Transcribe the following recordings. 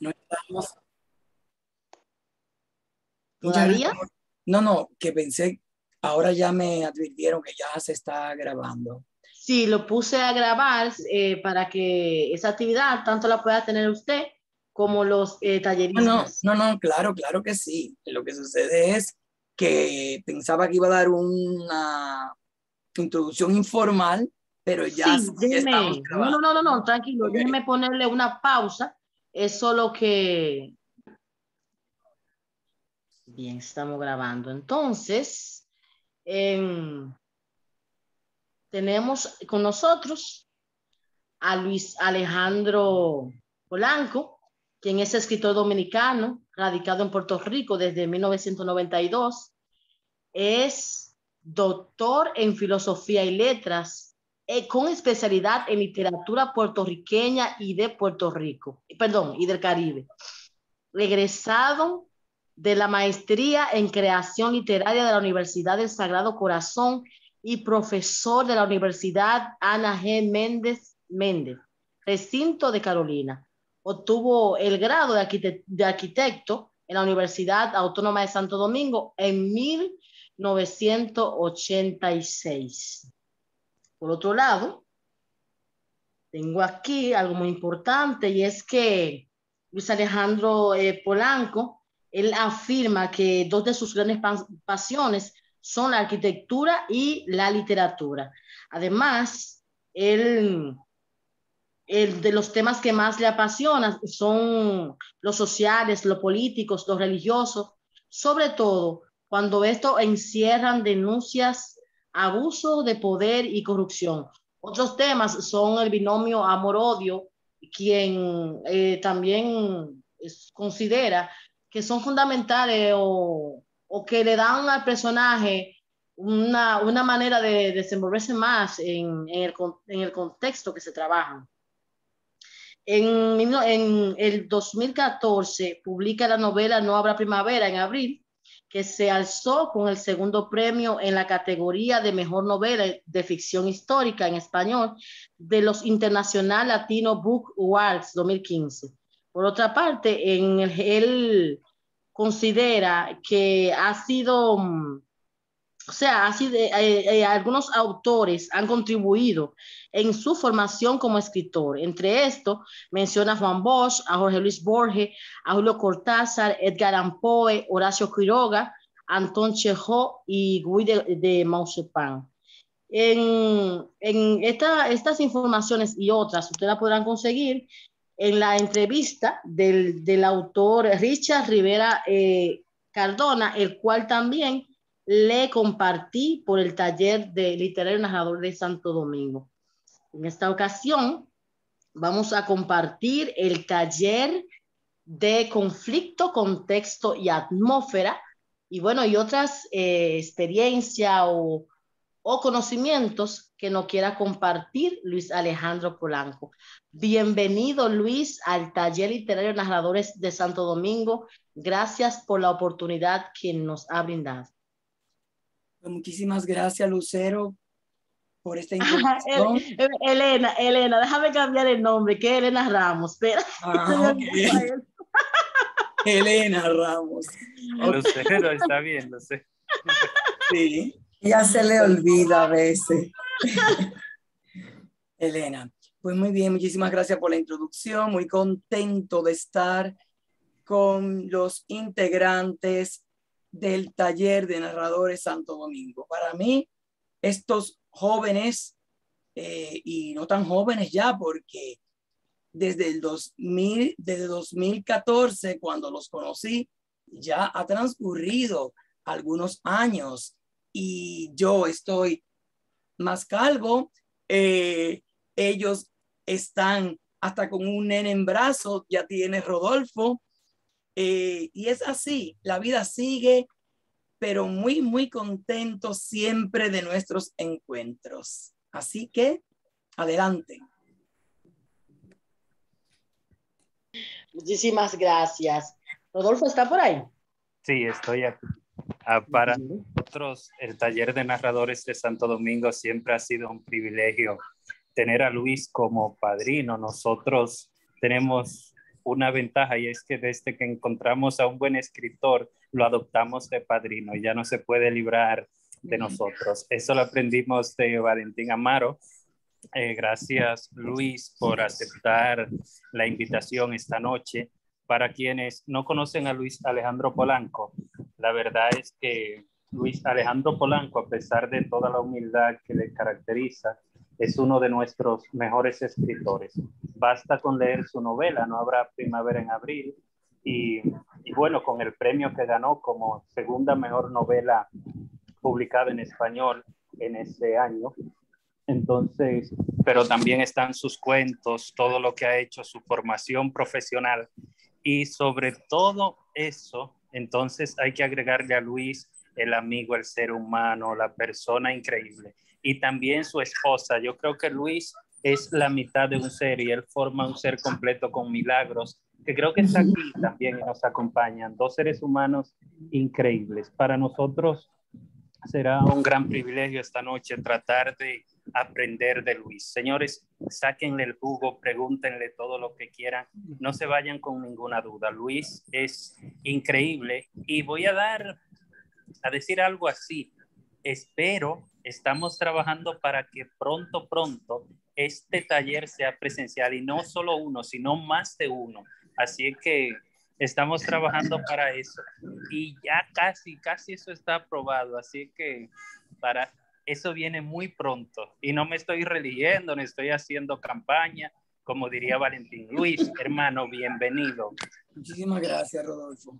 no estamos. Muchas ¿Todavía? gracias. No, que pensé, ahora ya me advirtieron que ya se está grabando. Sí, lo puse a grabar para que esa actividad tanto la pueda tener usted como los talleristas. No, claro que sí. Lo que sucede es que pensaba que iba a dar una introducción informal, pero ya, Sí, ya estamos déjeme, grabando. no, tranquilo, Okay. déjeme ponerle una pausa. Es solo que, bien, estamos grabando. Entonces, em, tenemos con nosotros a Luis Alejandro Polanco, quien es escritor dominicano, radicado en Puerto Rico desde 1992. Es doctor en filosofía y letras, con especialidad en literatura puertorriqueña y de Puerto Rico, perdón, y del Caribe. Egresado de la maestría en creación literaria de la Universidad del Sagrado Corazón y profesor de la Universidad Ana G. Méndez, recinto de Carolina. Obtuvo el grado de arquitecto en la Universidad Autónoma de Santo Domingo en 1986. Por otro lado, tengo aquí algo muy importante y es que Luis Alejandro Polanco, él afirma que dos de sus grandes pasiones son la arquitectura y la literatura. Además, él de los temas que más le apasionan son los sociales, los políticos, los religiosos, sobre todo cuando esto encierran denuncias, abuso de poder y corrupción. Otros temas son el binomio amor-odio, quien también considera que son fundamentales o que le dan al personaje una manera de desenvolverse más en el contexto que se trabaja. En el 2014 publica la novela No habrá primavera en abril, que se alzó con el segundo premio en la categoría de mejor novela de ficción histórica en español de los International Latino Book Awards 2015. Por otra parte, él considera que ha sido o sea, así algunos autores han contribuido en su formación como escritor. Entre estos, menciona a Juan Bosch, a Jorge Luis Borges, a Julio Cortázar, Edgar Allan Poe, Horacio Quiroga, Anton Chekhov y Guy de Maupassant. Estas informaciones y otras ustedes las podrán conseguir en la entrevista del autor Richard Rivera Cardona, el cual también le compartí por el taller de literario narrador de Santo Domingo. En esta ocasión vamos a compartir el taller de conflicto, contexto y atmósfera y bueno, y otras experiencias o conocimientos que nos quiera compartir Luis Alejandro Polanco. Bienvenido, Luis, al taller literario Narradores de Santo Domingo. Gracias por la oportunidad que nos ha brindado. Muchísimas gracias, Lucero, por esta introducción. Elena, déjame cambiar el nombre, que es Elena Ramos. Espera, Okay. Elena Ramos. Lucero, está bien, lo sé. Sí, ya se le olvida a veces. Elena, pues muy bien, muchísimas gracias por la introducción. Muy contento de estar con los integrantes del taller de narradores Santo Domingo. Para mí, estos jóvenes y no tan jóvenes ya, porque desde 2014, cuando los conocí, ya ha transcurrido algunos años y yo estoy más calvo. Ellos están hasta con un nene en brazos, ya tiene Rodolfo. Y es así, la vida sigue, pero muy contentos siempre de nuestros encuentros. Así que, adelante. Muchísimas gracias. Rodolfo, ¿está por ahí? Sí, estoy aquí. Para nosotros, el taller de narradores de Santo Domingo siempre ha sido un privilegio tener a Luis como padrino. Nosotros tenemos una ventaja, y es que desde que encontramos a un buen escritor, lo adoptamos de padrino y ya no se puede librar de nosotros. Eso lo aprendimos de Valentín Amaro. Gracias, Luis, por aceptar la invitación esta noche. Para quienes no conocen a Luis Alejandro Polanco, la verdad es que Luis Alejandro Polanco, a pesar de toda la humildad que le caracteriza, es uno de nuestros mejores escritores. Basta con leer su novela, No habrá primavera en abril, y bueno, con el premio que ganó como segunda mejor novela publicada en español en ese año. Entonces, pero también están sus cuentos, todo lo que ha hecho, su formación profesional, y sobre todo eso, entonces hay que agregarle a Luis el amigo, el ser humano, la persona increíble, y también su esposa. Yo creo que Luis es la mitad de un ser y él forma un ser completo con Milagros, que creo que está aquí también y nos acompañan. Dos seres humanos increíbles. Para nosotros será un gran privilegio esta noche tratar de aprender de Luis. Señores, sáquenle el jugo, pregúntenle todo lo que quieran, no se vayan con ninguna duda. Luis es increíble y voy a decir algo así. Estamos trabajando para que pronto este taller sea presencial, y no solo uno, sino más de uno. Así que estamos trabajando para eso y ya casi eso está aprobado. Así que para eso viene muy pronto, y no me estoy religiendo, no estoy haciendo campaña, como diría Valentín. Luis, hermano, bienvenido. Muchísimas gracias, Rodolfo.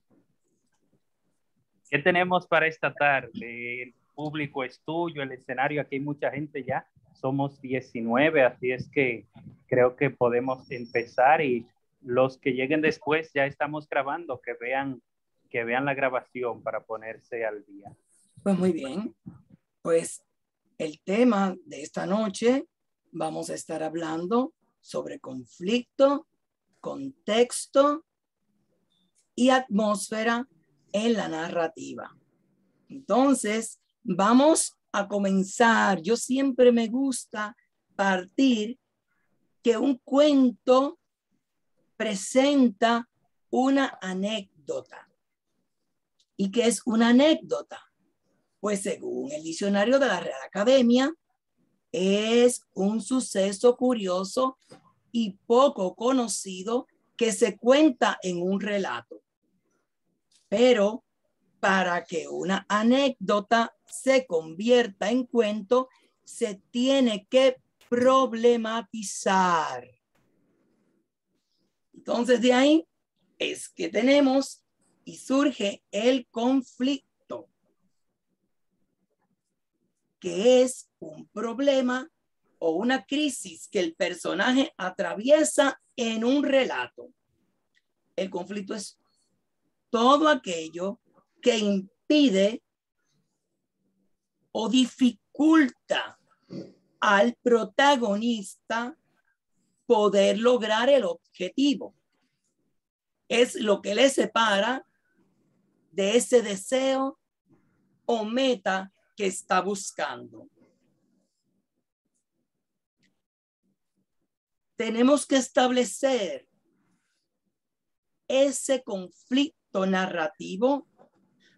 ¿Qué tenemos para esta tarde? El público es tuyo, el escenario, aquí hay mucha gente ya, somos 19, así es que creo que podemos empezar, y los que lleguen después ya estamos grabando, que vean la grabación para ponerse al día. Pues muy bien, pues el tema de esta noche vamos a estar hablando sobre conflicto, contexto y atmósfera en la narrativa. Entonces, vamos a comenzar. Yo siempre me gusta partir que un cuento presenta una anécdota. ¿Y qué es una anécdota? Pues según el diccionario de la Real Academia, es un suceso curioso y poco conocido que se cuenta en un relato. Pero para que una anécdota se convierta en cuento, se tiene que problematizar. Entonces de ahí es que tenemos y surge el conflicto, que es un problema o una crisis que el personaje atraviesa en un relato. El conflicto es todo aquello que impide o dificulta al protagonista poder lograr el objetivo. Es lo que le separa de ese deseo o meta que está buscando. Tenemos que establecer ese conflicto narrativo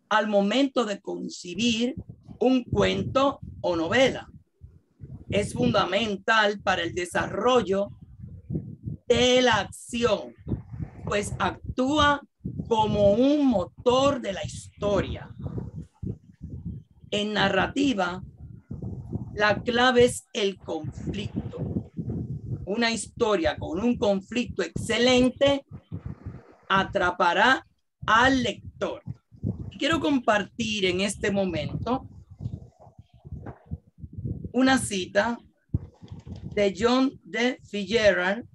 al momento de concebir un cuento o novela. Es fundamental para el desarrollo de la acción, pues actúa como un motor de la historia. En narrativa, la clave es el conflicto. Una historia con un conflicto excelente atrapará al lector. Quiero compartir en este momento una cita de John D. Fitzgerald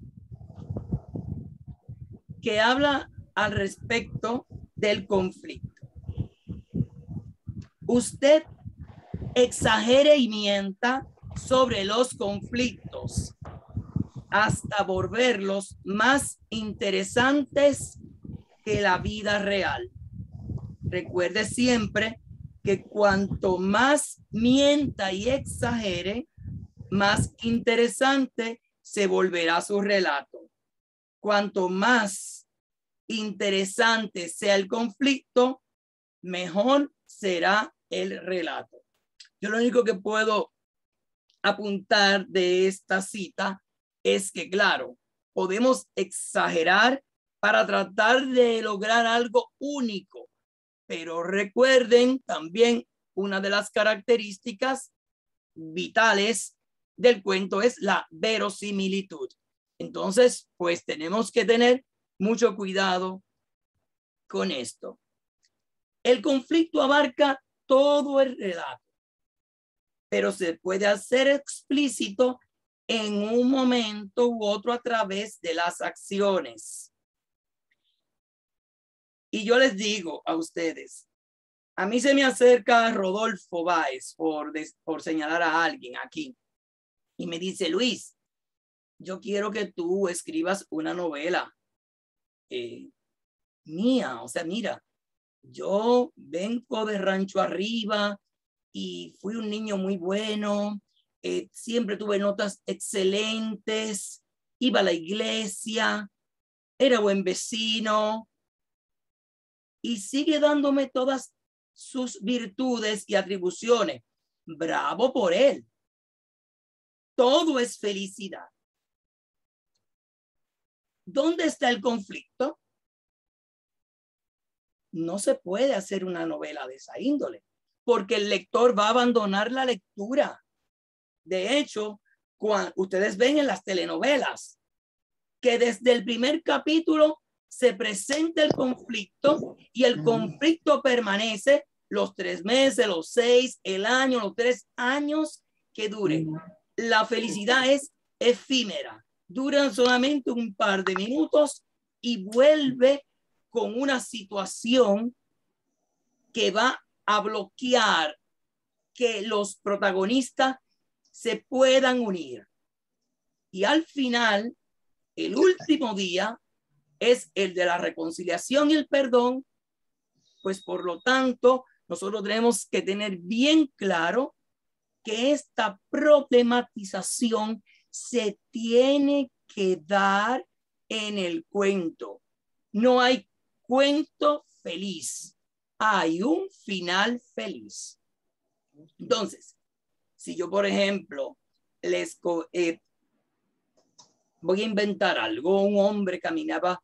que habla al respecto del conflicto. Usted exagere y mienta sobre los conflictos hasta volverlos más interesantes que la vida real. Recuerde siempre que cuanto más mienta y exagere, más interesante se volverá su relato. Cuanto más interesante sea el conflicto, mejor será el relato. Yo lo único que puedo apuntar de esta cita es que, claro, podemos exagerar para tratar de lograr algo único, pero recuerden también una de las características vitales del cuento es la verosimilitud. Entonces, pues tenemos que tener mucho cuidado con esto. El conflicto abarca todo el relato, pero se puede hacer explícito en un momento u otro a través de las acciones. Y yo les digo a ustedes, a mí se me acerca Rodolfo Báez por señalar a alguien aquí y me dice, Luis, yo quiero que tú escribas una novela mía. O sea, mira, yo vengo de Rancho Arriba y fui un niño muy bueno, siempre tuve notas excelentes, iba a la iglesia, era buen vecino y sigue dándome todas sus virtudes y atribuciones. Bravo por él. Todo es felicidad. ¿Dónde está el conflicto? No se puede hacer una novela de esa índole, porque el lector va a abandonar la lectura. De hecho, cuando ustedes ven en las telenovelas que desde el primer capítulo se presenta el conflicto y el conflicto permanece los 3 meses, los 6, el año, los 3 años que dure. La felicidad es efímera, duran solamente un par de minutos y vuelve con una situación que va a bloquear que los protagonistas se puedan unir. Y al final, el último día es el de la reconciliación y el perdón. Pues por lo tanto, nosotros tenemos que tener bien claro que esta problematización se tiene que dar en el cuento. No hay cuento feliz, hay un final feliz. Entonces, si yo, por ejemplo, voy a inventar algo, un hombre caminaba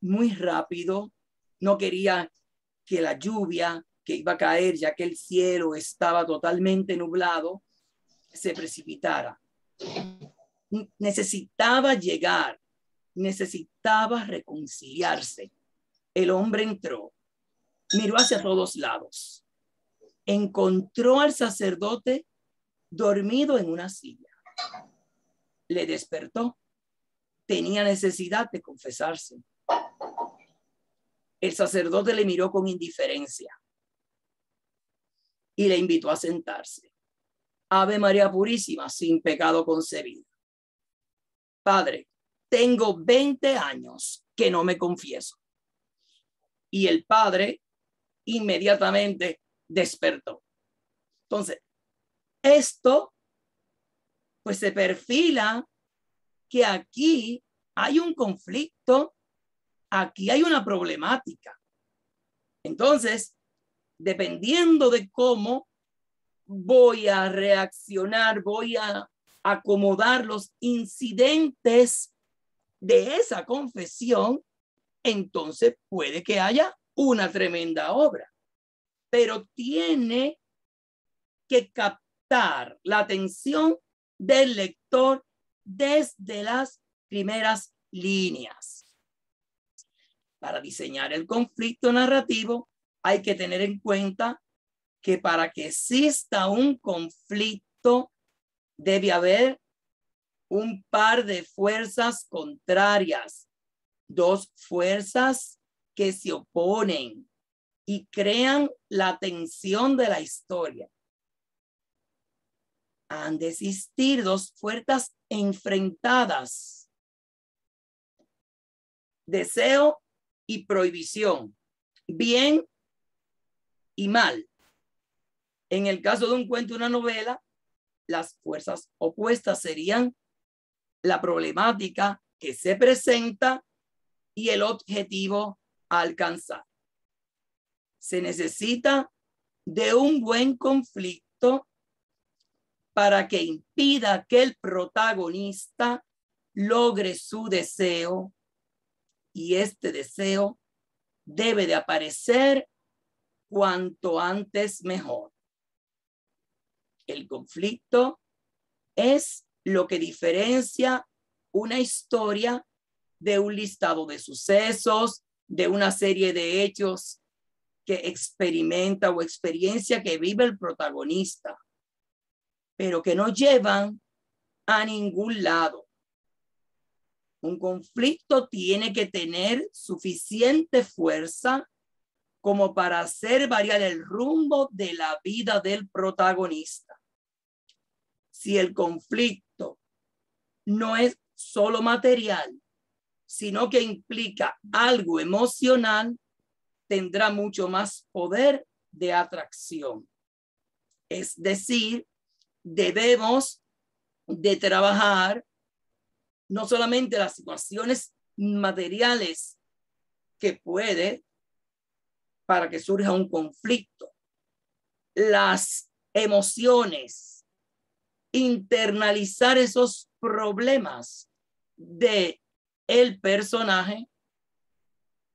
muy rápido, no quería que la lluvia que iba a caer, ya que el cielo estaba totalmente nublado, se precipitara. Necesitaba llegar, necesitaba reconciliarse. El hombre entró, miró hacia todos lados, encontró al sacerdote dormido en una silla. Le despertó, tenía necesidad de confesarse. El sacerdote le miró con indiferencia y le invitó a sentarse. Ave María Purísima, sin pecado concebida. Padre, tengo 20 años que no me confieso. Y el padre inmediatamente despertó. Entonces, esto pues se perfila que aquí hay un conflicto, aquí hay una problemática. Entonces, dependiendo de cómo voy a reaccionar, voy a acomodar los incidentes de esa confesión, entonces puede que haya una tremenda obra, pero tiene que captar la atención del lector desde las primeras líneas. Para diseñar el conflicto narrativo hay que tener en cuenta que para que exista un conflicto debe haber un par de fuerzas contrarias, 2 fuerzas que se oponen y crean la tensión de la historia. Han de existir 2 fuerzas enfrentadas, deseo y prohibición, bien y mal. En el caso de un cuento, una novela, las fuerzas opuestas serían la problemática que se presenta y el objetivo a alcanzar. Se necesita de un buen conflicto para que impida que el protagonista logre su deseo, y este deseo debe de aparecer cuanto antes mejor. El conflicto es lo que diferencia una historia de un listado de sucesos, de una serie de hechos que experimenta o experiencia que vive el protagonista, pero que no llevan a ningún lado. Un conflicto tiene que tener suficiente fuerza como para hacer variar el rumbo de la vida del protagonista. Si el conflicto no es solo material, sino que implica algo emocional, tendrá mucho más poder de atracción. Es decir, debemos de trabajar no solamente las situaciones materiales que puede para que surja un conflicto, las emociones, internalizar esos problemas de el personaje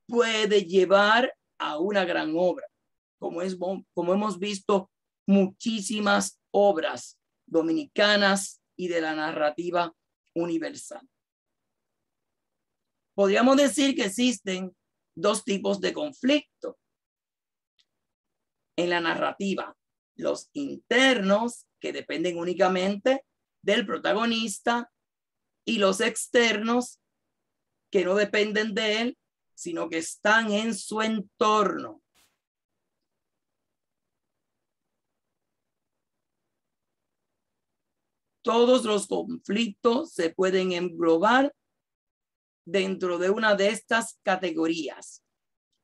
puede llevar a una gran obra, como hemos visto muchísimas obras dominicanas y de la narrativa universal. Podríamos decir que existen dos tipos de conflicto en la narrativa: los internos, que dependen únicamente del protagonista, y los externos, que no dependen de él, sino que están en su entorno. Todos los conflictos se pueden englobar dentro de una de estas categorías.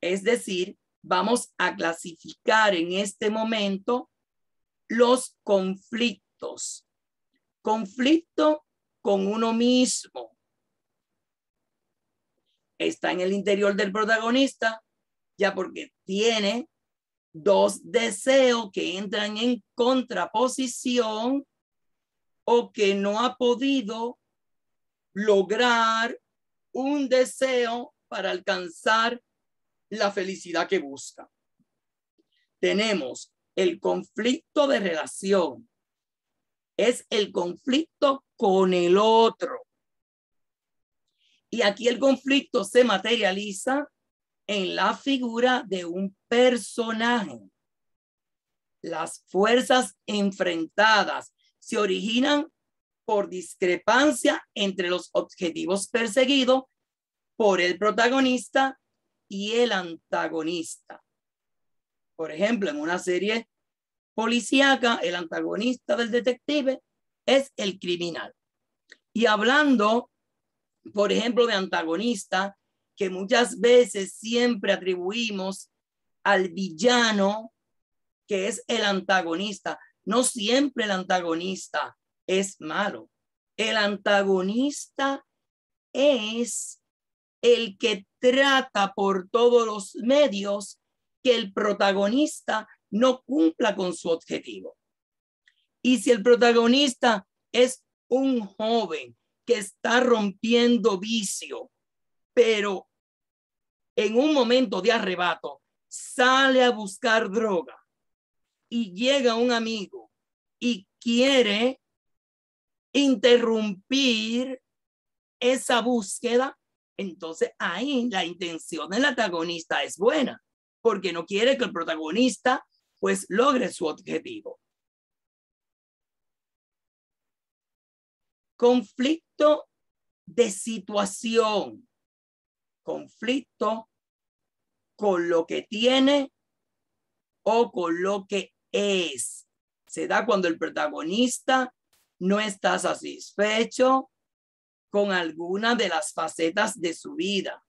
Es decir, vamos a clasificar en este momento los conflictos. Conflicto con uno mismo. Está en el interior del protagonista, ya porque tiene dos deseos que entran en contraposición o que no ha podido lograr un deseo para alcanzar la felicidad que busca. Tenemos el conflicto de relación. Es el conflicto con el otro. Y aquí el conflicto se materializa en la figura de un personaje. Las fuerzas enfrentadas se originan por discrepancia entre los objetivos perseguidos por el protagonista y el antagonista. Por ejemplo, en una serie policíaca, el antagonista del detective es el criminal. Y hablando, por ejemplo, de antagonista, que muchas veces siempre atribuimos al villano, que es el antagonista. No siempre el antagonista es malo. El antagonista es el que trata por todos los medios que el protagonista no cumpla con su objetivo. Y si el protagonista es un joven que está rompiendo vicio, pero en un momento de arrebato sale a buscar droga y llega un amigo y quiere interrumpir esa búsqueda, entonces ahí la intención del antagonista es buena, porque no quiere que el protagonista pues logre su objetivo. Conflicto de situación. Conflicto con lo que tiene o con lo que es. Se da cuando el protagonista no está satisfecho con alguna de las facetas de su vida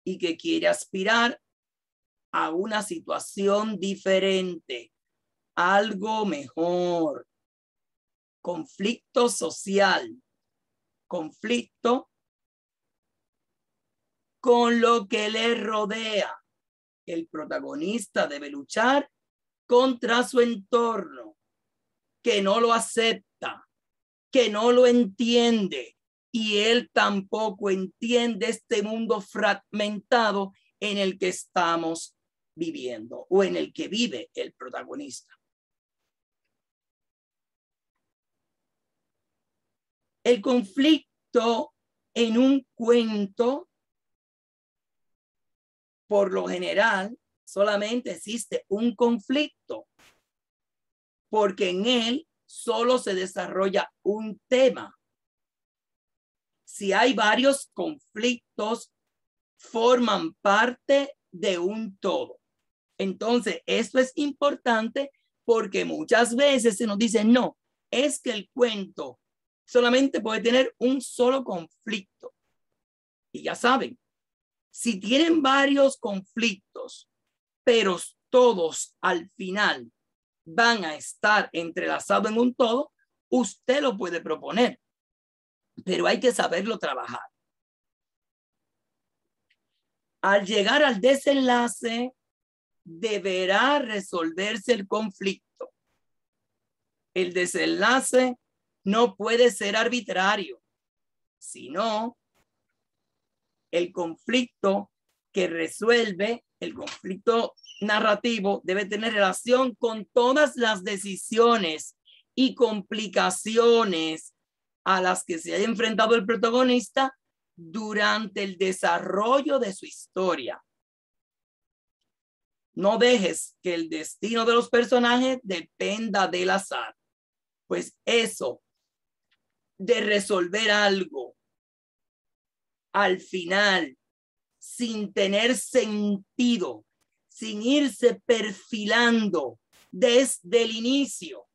y que quiere aspirar a una situación diferente, algo mejor. Conflicto social. Conflicto con lo que le rodea. El protagonista debe luchar contra su entorno, que no lo acepta, que no lo entiende, y él tampoco entiende este mundo fragmentado en el que estamos viviendo o en el que vive el protagonista. El conflicto en un cuento, por lo general, solamente existe un conflicto, porque en él solo se desarrolla un tema. Si hay varios conflictos, forman parte de un todo. Entonces, esto es importante porque muchas veces se nos dice, no, es que el cuento solamente puede tener un solo conflicto. Y ya saben, si tienen varios conflictos, pero todos al final van a estar entrelazados en un todo, usted lo puede proponer, pero hay que saberlo trabajar. Al llegar al desenlace, deberá resolverse el conflicto. El desenlace no puede ser arbitrario, sino el conflicto que resuelve, el conflicto narrativo, debe tener relación con todas las decisiones y complicaciones a las que se haya enfrentado el protagonista durante el desarrollo de su historia. No dejes que el destino de los personajes dependa del azar, pues eso de resolver algo al final sin tener sentido, sin irse perfilando desde el inicio,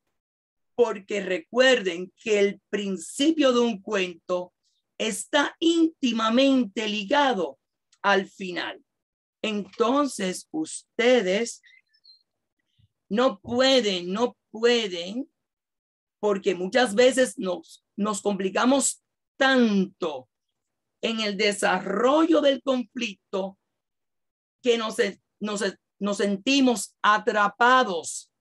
porque recuerden que el principio de un cuento está íntimamente ligado al final. Entonces ustedes no pueden, porque muchas veces nos complicamos tanto en el desarrollo del conflicto que nos sentimos atrapados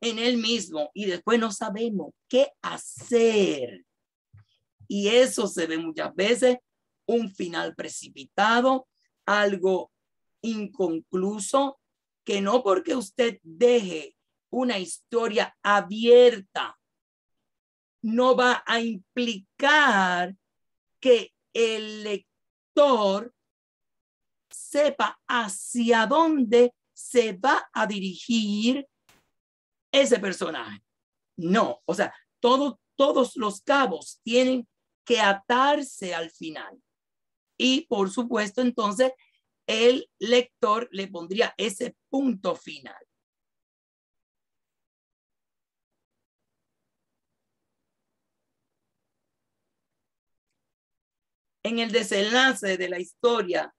en él mismo y después no sabemos qué hacer. Y eso se ve muchas veces, un final precipitado, algo inconcluso, que no porque usted deje una historia abierta, no va a implicar que el lector sepa hacia dónde se va a dirigir ese personaje. No, o sea, todos los cabos tienen que atarse al final. Y por supuesto, entonces, el lector le pondría ese punto final. En el desenlace de la historia,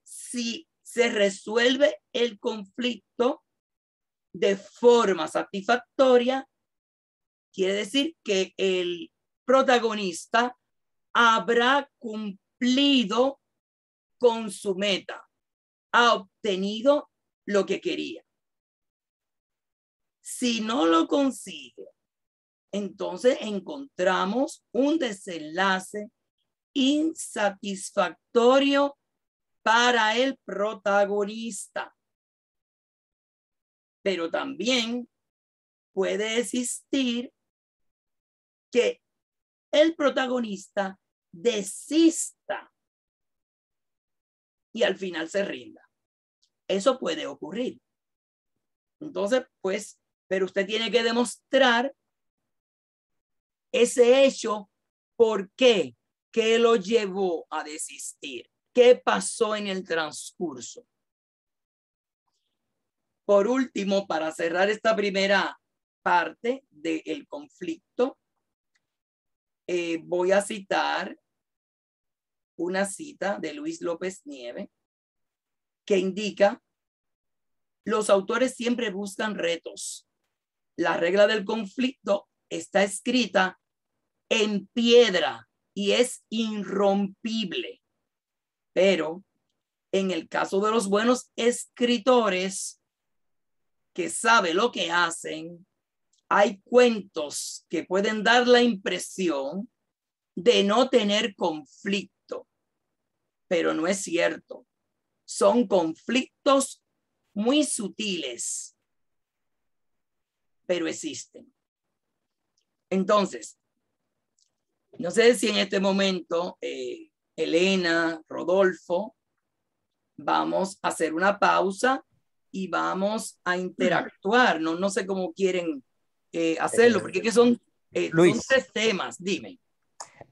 si se resuelve el conflicto de forma satisfactoria, quiere decir que el protagonista habrá cumplido con su meta, ha obtenido lo que quería. Si no lo consigue, entonces encontramos un desenlace insatisfactorio para el protagonista. Pero también puede existir que el protagonista desista y al final se rinda. Eso puede ocurrir. Entonces, pues, pero usted tiene que demostrar ese hecho. ¿Por qué? ¿Qué lo llevó a desistir? ¿Qué pasó en el transcurso? Por último, para cerrar esta primera parte del conflicto, voy a citar una cita de Luis López Nieves que indica: los autores siempre buscan retos. La regla del conflicto está escrita en piedra y es irrompible. Pero en el caso de los buenos escritores que saben lo que hacen, hay cuentos que pueden dar la impresión de no tener conflicto, pero no es cierto. Son conflictos muy sutiles, pero existen. Entonces, no sé si en este momento, Elena, Rodolfo, vamos a hacer una pausa y vamos a interactuar. No sé cómo quieren hacerlo, porque que son 3 temas. Dime.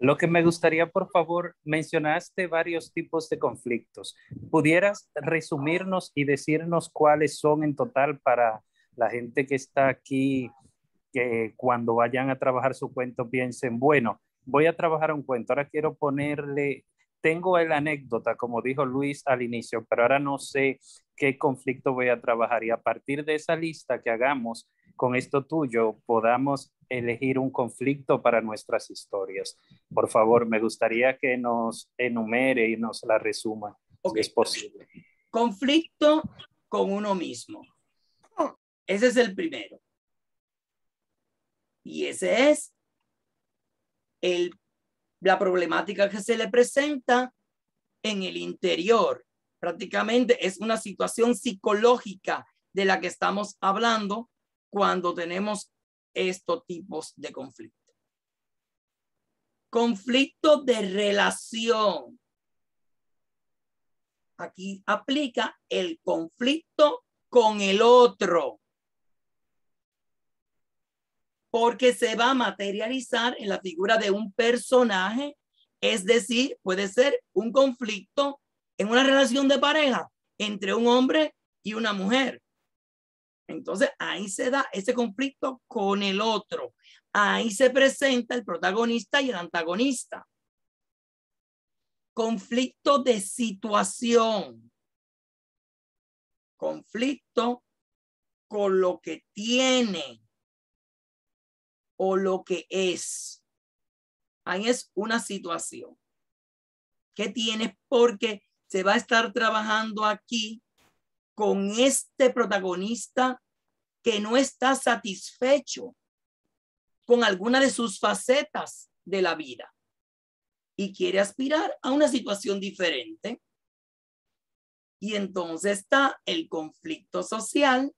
Lo que me gustaría, por favor, mencionaste varios tipos de conflictos. ¿Pudieras resumirnos y decirnos cuáles son en total para la gente que está aquí, que cuando vayan a trabajar su cuento piensen, bueno, voy a trabajar un cuento, ahora quiero ponerle, tengo la anécdota, como dijo Luis al inicio, pero ahora no sé qué conflicto voy a trabajar, y a partir de esa lista que hagamos con esto tuyo, podamos elegir un conflicto para nuestras historias? Por favor, me gustaría que nos enumere y nos la resuma, si es posible. Conflicto con uno mismo. Ese es el primero. Y ese es la problemática que se le presenta en el interior. Prácticamente es una situación psicológica de la que estamos hablando cuando tenemos estos tipos de conflicto. Conflicto de relación. Aquí aplica el conflicto con el otro, porque se va a materializar en la figura de un personaje, es decir, puede ser un conflicto en una relación de pareja entre un hombre y una mujer. Entonces ahí se da ese conflicto con el otro. Ahí se presenta el protagonista y el antagonista. Conflicto de situación. Conflicto con lo que tiene o lo que es. Ahí es una situación que tienes, porque se va a estar trabajando aquí con este protagonista que no está satisfecho con alguna de sus facetas de la vida y quiere aspirar a una situación diferente. Y entonces está el conflicto social,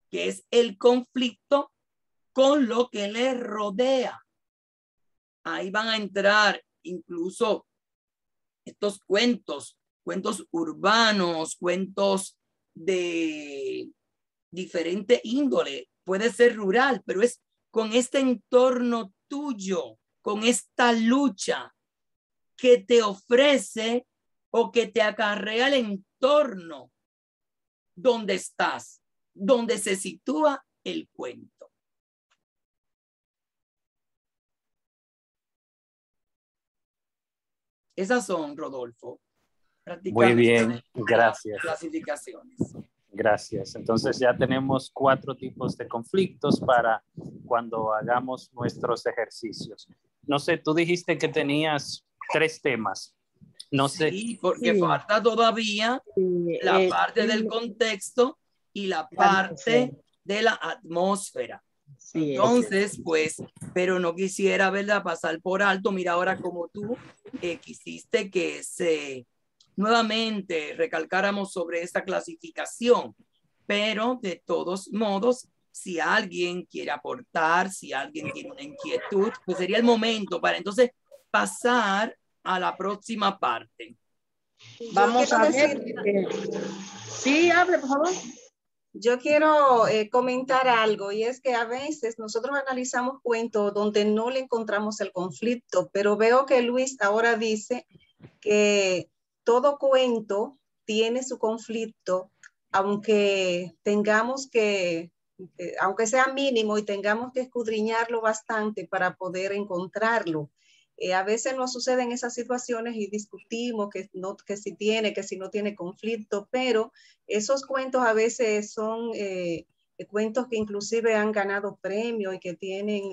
que es el conflicto con lo que le rodea. Ahí van a entrar incluso estos cuentos urbanos, cuentos de diferente índole. Puede ser rural, pero es con este entorno tuyo, con esta lucha que te ofrece o que te acarrea el entorno donde estás, donde se sitúa el cuento. Esas son, Rodolfo, muy bien, gracias. Clasificaciones. Gracias. Entonces ya tenemos 4 tipos de conflictos para cuando hagamos nuestros ejercicios. No sé, tú dijiste que tenías 3 temas. No sé. Sí, porque falta todavía la parte del contexto y la parte de la atmósfera. Sí, entonces, pues, pero no quisiera, ¿verdad?, pasar por alto. Mira, ahora como tú quisiste que nuevamente recalcáramos sobre esta clasificación, pero de todos modos, si alguien quiere aportar, si alguien tiene una inquietud, pues sería el momento para entonces pasar a la próxima parte. Vamos a ver. Sí, hable, por favor. Yo quiero comentar algo, y es que a veces nosotros analizamos cuentos donde no le encontramos el conflicto, pero veo que Luis ahora dice que todo cuento tiene su conflicto, aunque tengamos que, aunque sea mínimo y tengamos que escudriñarlo bastante para poder encontrarlo. A veces nos suceden esas situaciones y discutimos que si tiene, que si no tiene conflicto, pero esos cuentos a veces son cuentos que inclusive han ganado premios y que tienen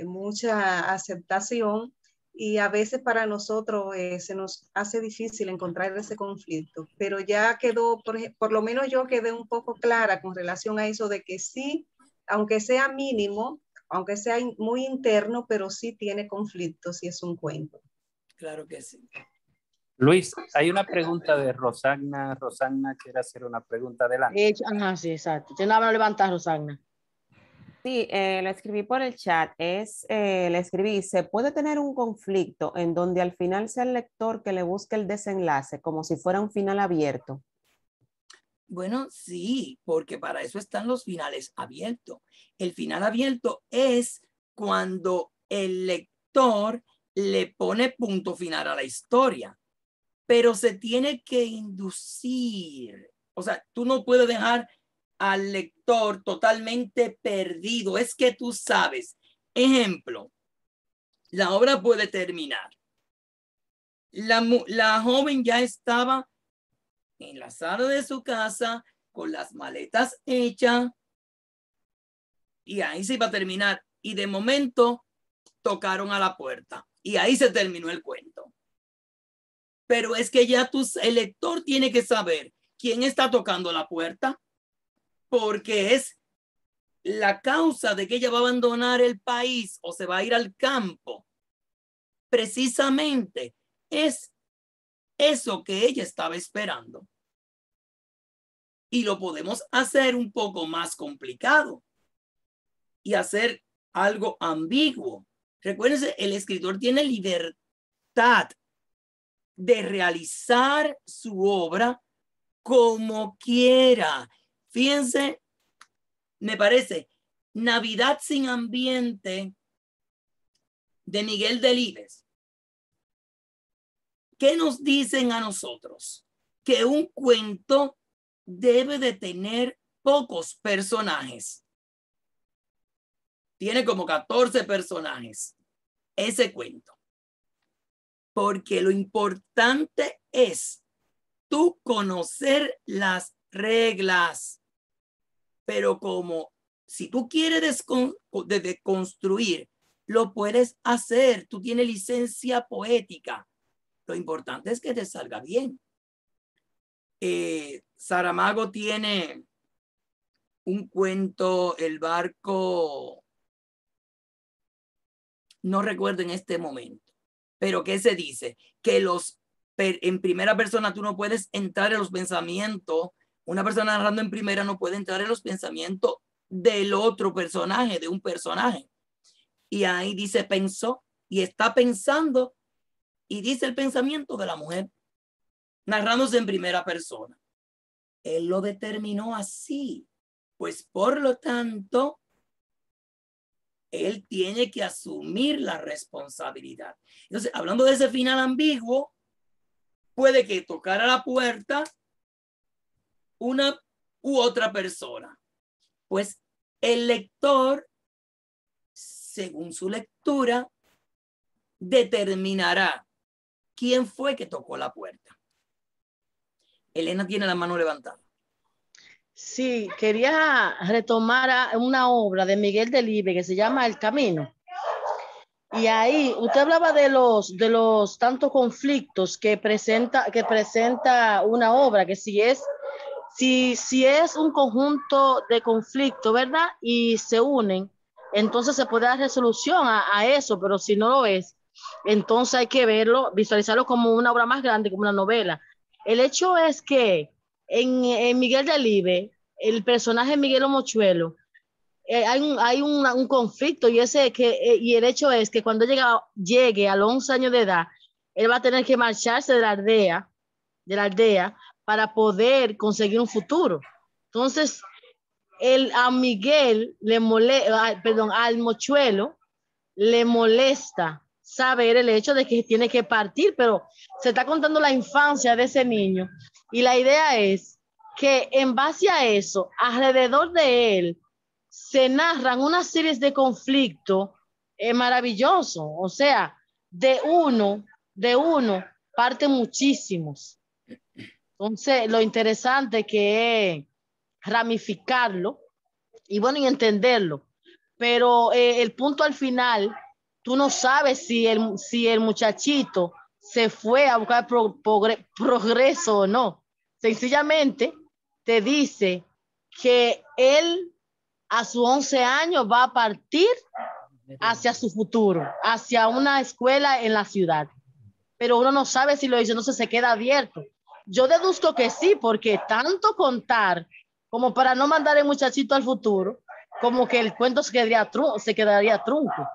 mucha aceptación, y a veces para nosotros se nos hace difícil encontrar ese conflicto, pero ya quedó, por lo menos yo quedé un poco clara con relación a eso de que sí, aunque sea mínimo, aunque sea muy interno, pero sí tiene conflictos y es un cuento. Claro que sí. Luis, hay una pregunta de Rosagna. Rosagna quiere hacer una pregunta. Adelante. Ajá, sí, exacto. Tiene una mano levantada, Rosagna. Sí, lo escribí por el chat. Le escribí, se puede tener un conflicto en donde al final sea el lector que le busque el desenlace, como si fuera un final abierto. Bueno, sí, porque para eso están los finales abiertos. El final abierto es cuando el lector le pone punto final a la historia, pero se tiene que inducir. O sea, tú no puedes dejar al lector totalmente perdido. Es que tú sabes. Ejemplo, la obra puede terminar. La joven ya estaba en la sala de su casa con las maletas hechas y ahí se iba a terminar. Y de momento tocaron a la puerta y ahí se terminó el cuento. Pero es que ya el lector tiene que saber quién está tocando la puerta, porque es la causa de que ella va a abandonar el país o se va a ir al campo. Precisamente es eso que ella estaba esperando. Y lo podemos hacer un poco más complicado y hacer algo ambiguo. Recuérdense, el escritor tiene libertad de realizar su obra como quiera. Fíjense, me parece, Navidad sin ambiente de Miguel Delibes. ¿Qué nos dicen a nosotros? Que un cuento debe de tener pocos personajes. Tiene como 14 personajes ese cuento. Porque lo importante es tú conocer las reglas. Pero como si tú quieres deconstruir, lo puedes hacer. Tú tienes licencia poética. Lo importante es que te salga bien. Saramago tiene un cuento, El barco, no recuerdo en este momento, pero ¿qué se dice? Que en primera persona tú no puedes entrar en los pensamientos. Una persona narrando en primera no puede entrar en los pensamientos del otro personaje, de un personaje. Y ahí dice pensó y está pensando y dice el pensamiento de la mujer, narrándose en primera persona. Él lo determinó así. Pues por lo tanto, él tiene que asumir la responsabilidad. Entonces, hablando de ese final ambiguo, puede que tocara la puerta una u otra persona. Pues el lector, según su lectura, determinará quién fue que tocó la puerta. Elena tiene la mano levantada. Sí, quería retomar una obra de Miguel Delibes que se llama El Camino. Y ahí usted hablaba de los tantos conflictos que presenta una obra, que si es un conjunto de conflictos, ¿verdad? Y se unen, entonces se puede dar resolución a eso, pero si no lo es, entonces hay que verlo, visualizarlo como una obra más grande, como una novela. El hecho es que en Miguel Delibes, el personaje Miguel Mochuelo, hay un conflicto y el hecho es que cuando llegue a los 11 años de edad, él va a tener que marcharse de la aldea para poder conseguir un futuro. Entonces, a Miguel al Mochuelo le molesta saber el hecho de que tiene que partir, pero se está contando la infancia de ese niño y la idea es que en base a eso, alrededor de él, se narran una serie de conflictos maravillosos, o sea, de uno parte muchísimos. Entonces, lo interesante que es ramificarlo y bueno, y entenderlo. Pero el punto al final tú no sabes si el muchachito se fue a buscar progreso o no. Sencillamente te dice que él a sus 11 años va a partir hacia su futuro, hacia una escuela en la ciudad. Pero uno no sabe si lo hizo, entonces se queda abierto. Yo deduzco que sí, porque tanto contar como para no mandar el muchachito al futuro, como que el cuento se quedaría trunco.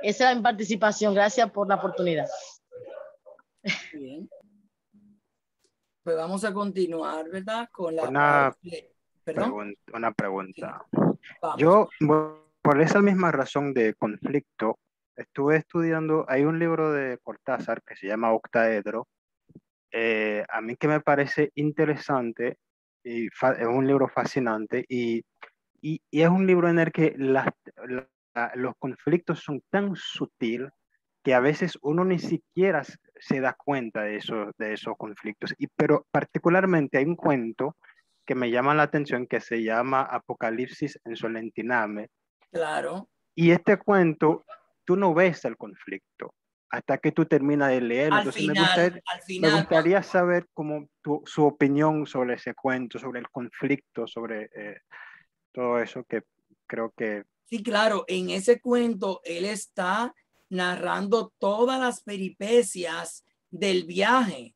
Esa era mi participación. Gracias por la oportunidad. Bien. Pues vamos a continuar, ¿verdad? Con la Una parte. ¿Perdón? una pregunta. Vamos. Yo, por esa misma razón de conflicto, estuve estudiando, hay un libro de Cortázar que se llama Octaedro, a mí que me parece interesante, y es un libro fascinante, y es un libro en el que los conflictos son tan sutiles que a veces uno ni siquiera se da cuenta de esos conflictos. Pero particularmente hay un cuento que me llama la atención que se llama Apocalipsis en Solentiname. Claro. Y este cuento, tú no ves el conflicto hasta que tú terminas de leerlo. Al Entonces final, me gustaría saber cómo su opinión sobre ese cuento, sobre el conflicto, sobre todo eso que creo que... Sí, claro, en ese cuento él está narrando todas las peripecias del viaje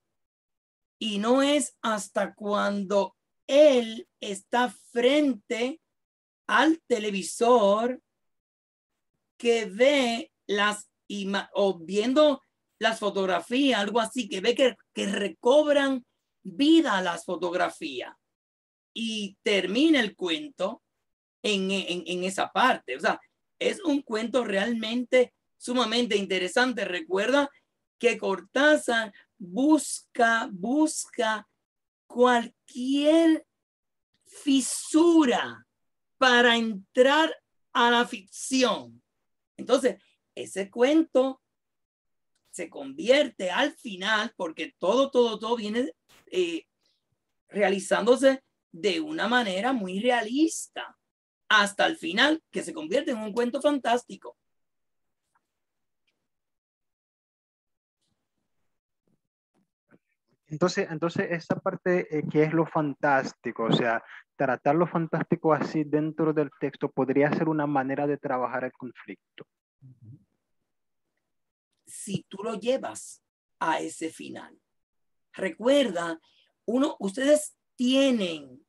y no es hasta cuando él está frente al televisor que ve o viendo las fotografías, algo así, que ve que recobran vida las fotografías y termina el cuento en esa parte. O sea, es un cuento realmente sumamente interesante. Recuerda que Cortázar busca cualquier fisura para entrar a la ficción. Entonces, ese cuento se convierte al final, porque todo viene realizándose de una manera muy realista, hasta el final, que se convierte en un cuento fantástico. Entonces esa parte que es lo fantástico, o sea, tratar lo fantástico así dentro del texto podría ser una manera de trabajar el conflicto. Si tú lo llevas a ese final. Recuerda, ustedes tienen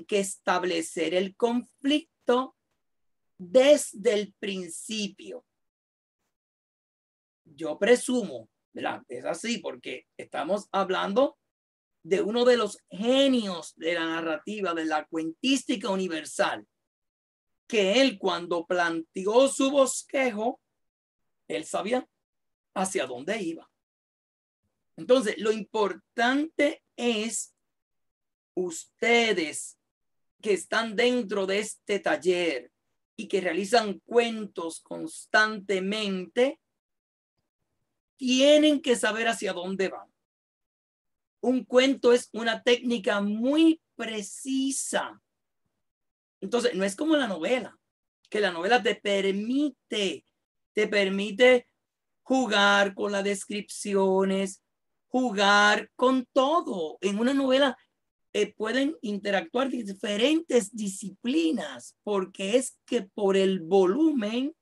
que establecer el conflicto desde el principio. Yo presumo, ¿verdad? Es así porque estamos hablando de uno de los genios de la narrativa, de la cuentística universal, que él cuando planteó su bosquejo, él sabía hacia dónde iba. Entonces, lo importante es ustedes que están dentro de este taller y que realizan cuentos constantemente, tienen que saber hacia dónde van. Un cuento es una técnica muy precisa. Entonces, no es como la novela, que la novela te permite jugar con las descripciones, jugar con todo. En una novela pueden interactuar diferentes disciplinas, porque es que por el volumen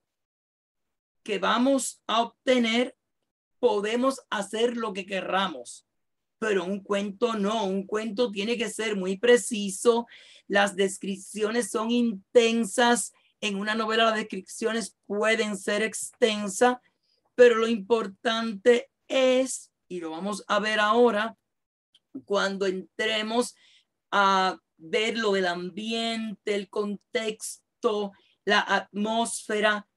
que vamos a obtener, podemos hacer lo que querramos. Pero un cuento no, un cuento tiene que ser muy preciso, las descripciones son intensas, en una novela las descripciones pueden ser extensas, pero lo importante es, y lo vamos a ver ahora, cuando entremos a ver lo del ambiente, el contexto, la atmósfera,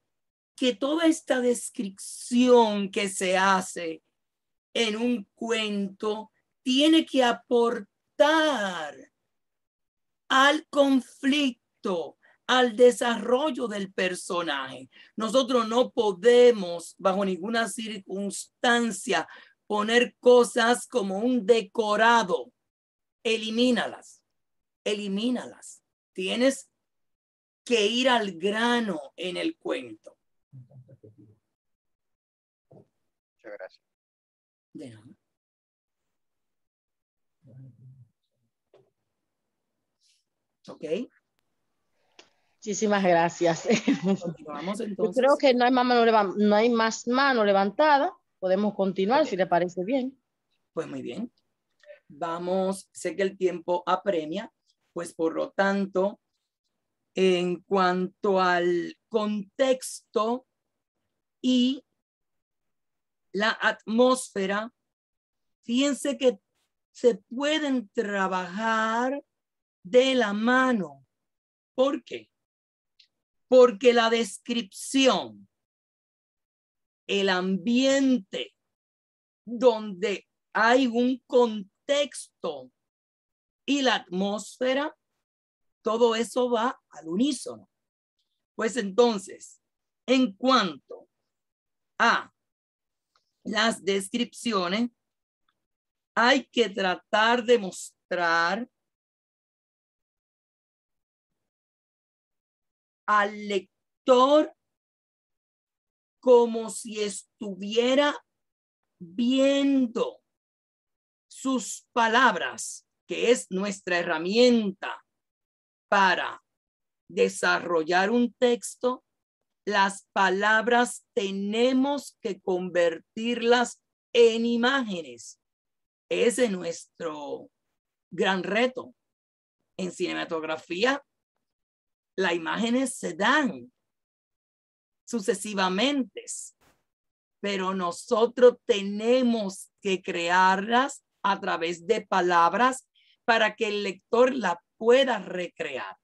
que toda esta descripción que se hace en un cuento tiene que aportar al conflicto, al desarrollo del personaje. Nosotros no podemos, bajo ninguna circunstancia, poner cosas como un decorado. Elimínalas. Tienes que ir al grano en el cuento. De nada. Ok. Muchísimas gracias. Continuamos Yo entonces. creo que no hay más mano levantada. Podemos continuar Ok. si le parece bien. Pues muy bien. Vamos, sé que el tiempo apremia, pues por lo tanto, en cuanto al contexto y la atmósfera, fíjense que se pueden trabajar de la mano. ¿Por qué? Porque la descripción, el ambiente donde hay un contexto y la atmósfera, todo eso va al unísono. Pues entonces, en cuanto a las descripciones, hay que tratar de mostrar al lector como si estuviera viendo sus palabras, que es nuestra herramienta para desarrollar un texto. Las palabras tenemos que convertirlas en imágenes. Ese es nuestro gran reto. En cinematografía, las imágenes se dan sucesivamente, pero nosotros tenemos que crearlas a través de palabras para que el lector la pueda recrear.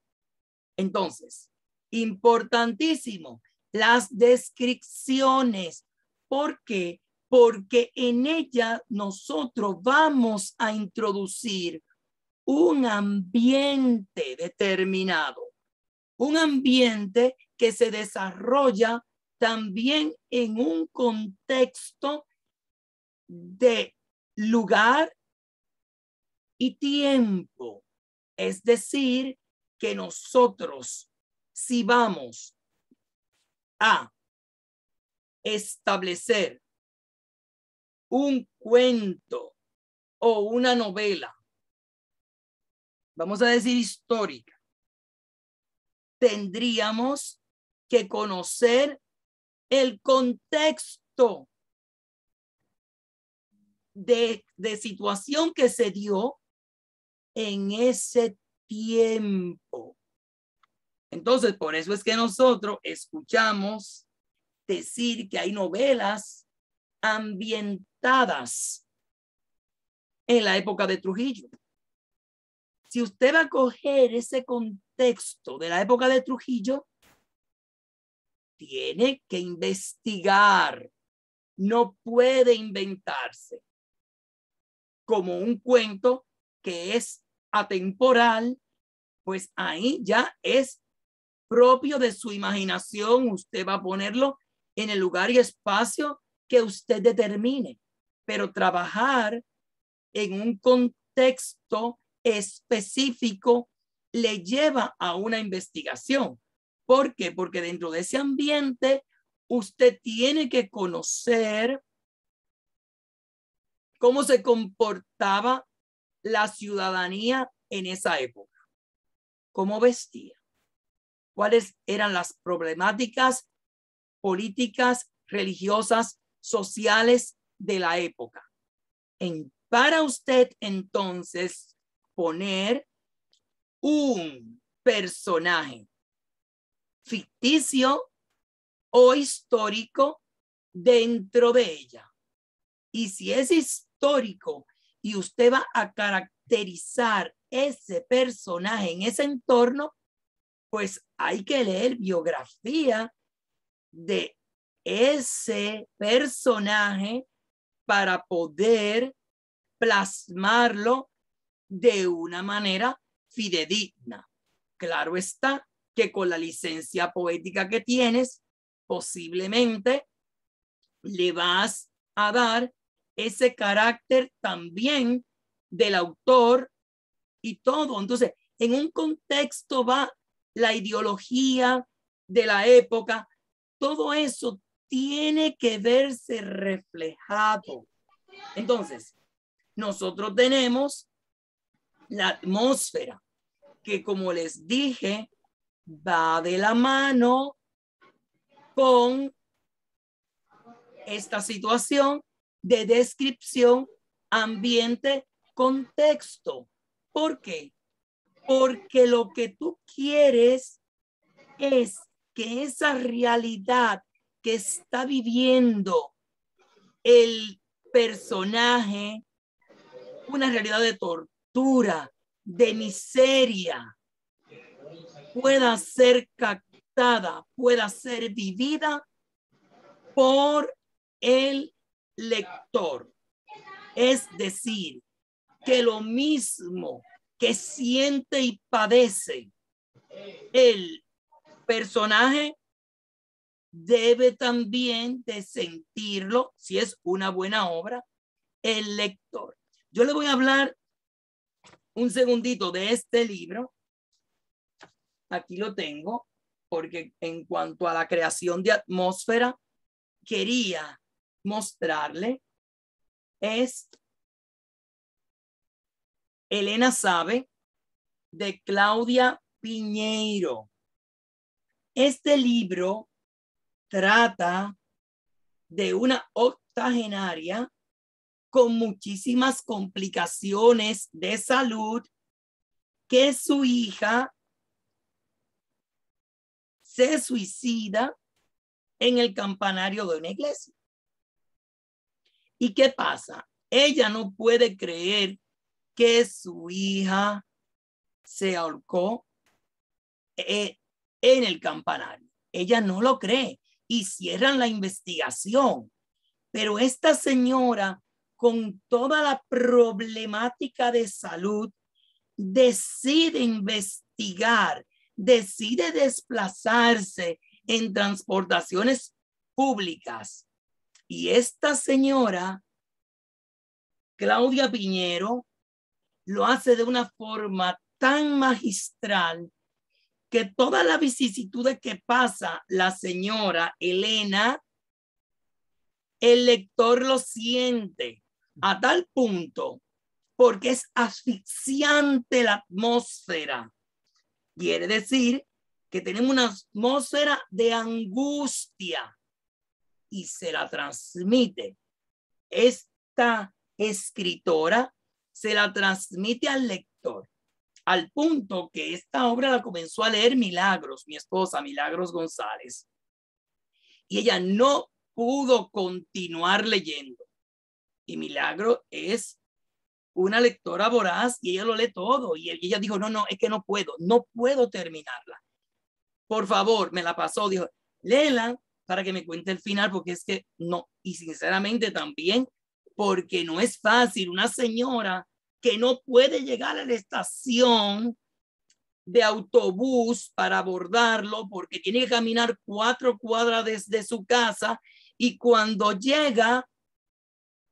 Entonces, importantísimo, las descripciones. ¿Por qué? Porque en ella nosotros vamos a introducir un ambiente determinado, un ambiente que se desarrolla también en un contexto de lugar y tiempo. Es decir, que nosotros, si vamos a establecer un cuento o una novela, vamos a decir histórica, tendríamos que conocer el contexto de situación que se dio en ese tiempo. Entonces, por eso es que nosotros escuchamos decir que hay novelas ambientadas en la época de Trujillo. Si usted va a coger ese contexto de la época de Trujillo, tiene que investigar, no puede inventarse como un cuento que es atemporal, pues ahí ya es propio de su imaginación. Usted va a ponerlo en el lugar y espacio que usted determine, pero trabajar en un contexto específico le lleva a una investigación. ¿Por qué? Porque dentro de ese ambiente usted tiene que conocer cómo se comportaba la ciudadanía en esa época, cómo vestía, cuáles eran las problemáticas políticas, religiosas, sociales de la época. Para usted entonces poner un personaje ficticio o histórico dentro de ella. Y si es histórico y usted va a caracterizar ese personaje en ese entorno, pues hay que leer biografía de ese personaje para poder plasmarlo de una manera fidedigna. Claro está que con la licencia poética que tienes, posiblemente le vas a dar ese carácter también del autor y todo. Entonces, en un contexto va la ideología de la época, todo eso tiene que verse reflejado Entonces, nosotros tenemos la atmósfera, que como les dije, va de la mano con esta situación de descripción, ambiente, contexto. ¿Por qué? Porque lo que tú quieres es que esa realidad que está viviendo el personaje, una realidad de tortura, de miseria, pueda ser captada, pueda ser vivida por el lector. Es decir, que lo mismo que siente y padece el personaje debe también de sentirlo, si es una buena obra, el lector. Yo le voy a hablar un segundito de este libro. Aquí lo tengo, porque en cuanto a la creación de atmósfera, quería mostrarle es Elena sabe, de Claudia Piñeiro. Este libro trata de una octogenaria con muchísimas complicaciones de salud, que su hija se suicida en el campanario de una iglesia. ¿Y qué pasa? Ella no puede creer que su hija se ahorcó en el campanario. Ella no lo cree y cierran la investigación. Pero esta señora, con toda la problemática de salud, decide investigar, decide desplazarse en transportaciones públicas. Y esta señora, Claudia Piñeiro, lo hace de una forma tan magistral que todas las vicisitudes que pasa la señora Elena, el lector lo siente a tal punto, porque es asfixiante la atmósfera. Quiere decir que tenemos una atmósfera de angustia y se la transmite. Esta escritora se la transmite al lector, al punto que esta obra la comenzó a leer Milagros, mi esposa, Milagros González, y ella no pudo continuar leyendo. Y Milagro es una lectora voraz y ella lo lee todo. Y ella dijo, no, es que no puedo terminarla. Por favor, me la pasó, dijo, léela para que me cuente el final, porque es que no, y sinceramente también, porque no es fácil una señora que no puede llegar a la estación de autobús para abordarlo, porque tiene que caminar 4 cuadras desde su casa, y cuando llega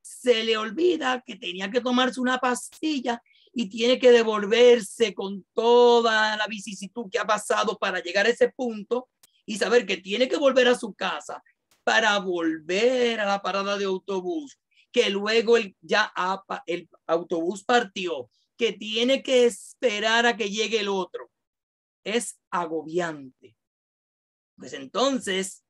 se le olvida que tenía que tomarse una pastilla y tiene que devolverse con toda la vicisitud que ha pasado para llegar a ese punto y saber que tiene que volver a su casa para volver a la parada de autobús, que luego el autobús partió, que tiene que esperar a que llegue el otro. Es agobiante. Pues entonces,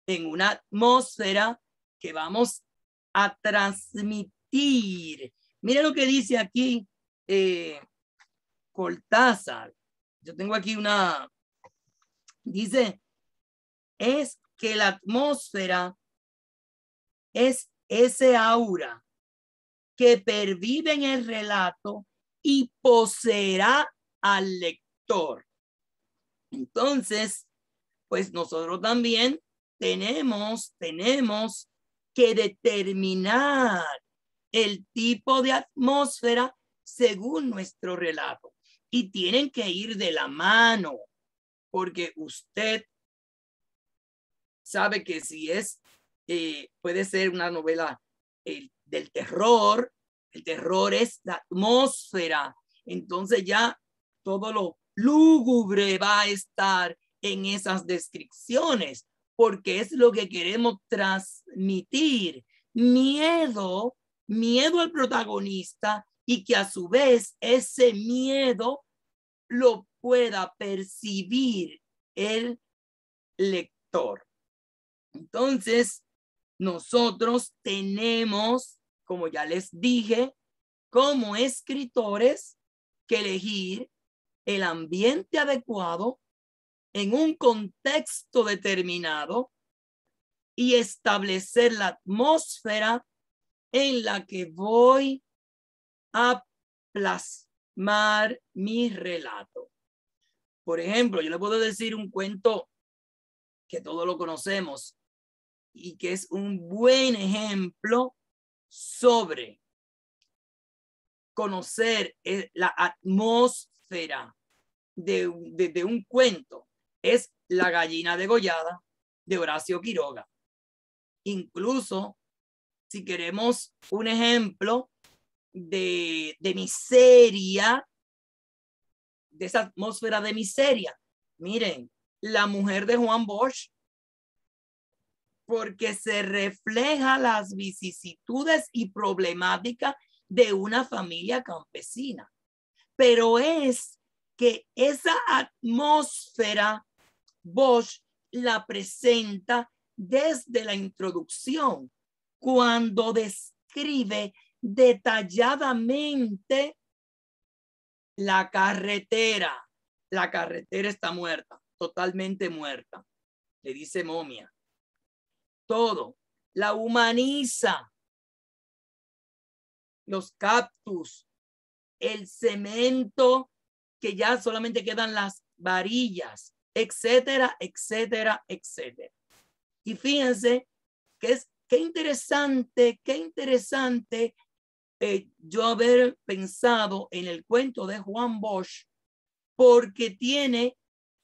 en una atmósfera que vamos a transmitir. Mira lo que dice aquí Cortázar. Yo tengo aquí dice, es que la atmósfera es ese aura que pervive en el relato y poseerá al lector. Entonces, pues nosotros también tenemos que determinar el tipo de atmósfera según nuestro relato. Y tienen que ir de la mano, porque usted sabe que si puede ser una novela del terror, el terror es la atmósfera. Entonces ya todo lo lúgubre va a estar en esas descripciones, porque es lo que queremos transmitir. Miedo miedo al protagonista y que a su vez ese miedo lo pueda percibir el lector. Entonces, nosotros tenemos, como ya les dije, como escritores, que elegir el ambiente adecuado en un contexto determinado y establecer la atmósfera en la que voy a plasmar mi relato. Por ejemplo, yo le puedo decir un cuento que todos lo conocemos y que es un buen ejemplo sobre conocer la atmósfera de un cuento. Es La gallina degollada de Horacio Quiroga. Incluso, si queremos un ejemplo de miseria, de esa atmósfera de miseria, miren, La mujer de Juan Bosch, porque se refleja las vicisitudes y problemáticas de una familia campesina. Pero es que esa atmósfera Bosch la presenta desde la introducción, cuando describe detalladamente la carretera. La carretera está muerta, totalmente muerta, le dice Momia. Todo, la humaniza, los cactus, el cemento, que ya solamente quedan las varillas, etcétera, etcétera, etcétera. Y fíjense que qué interesante yo haber pensado en el cuento de Juan Bosch, porque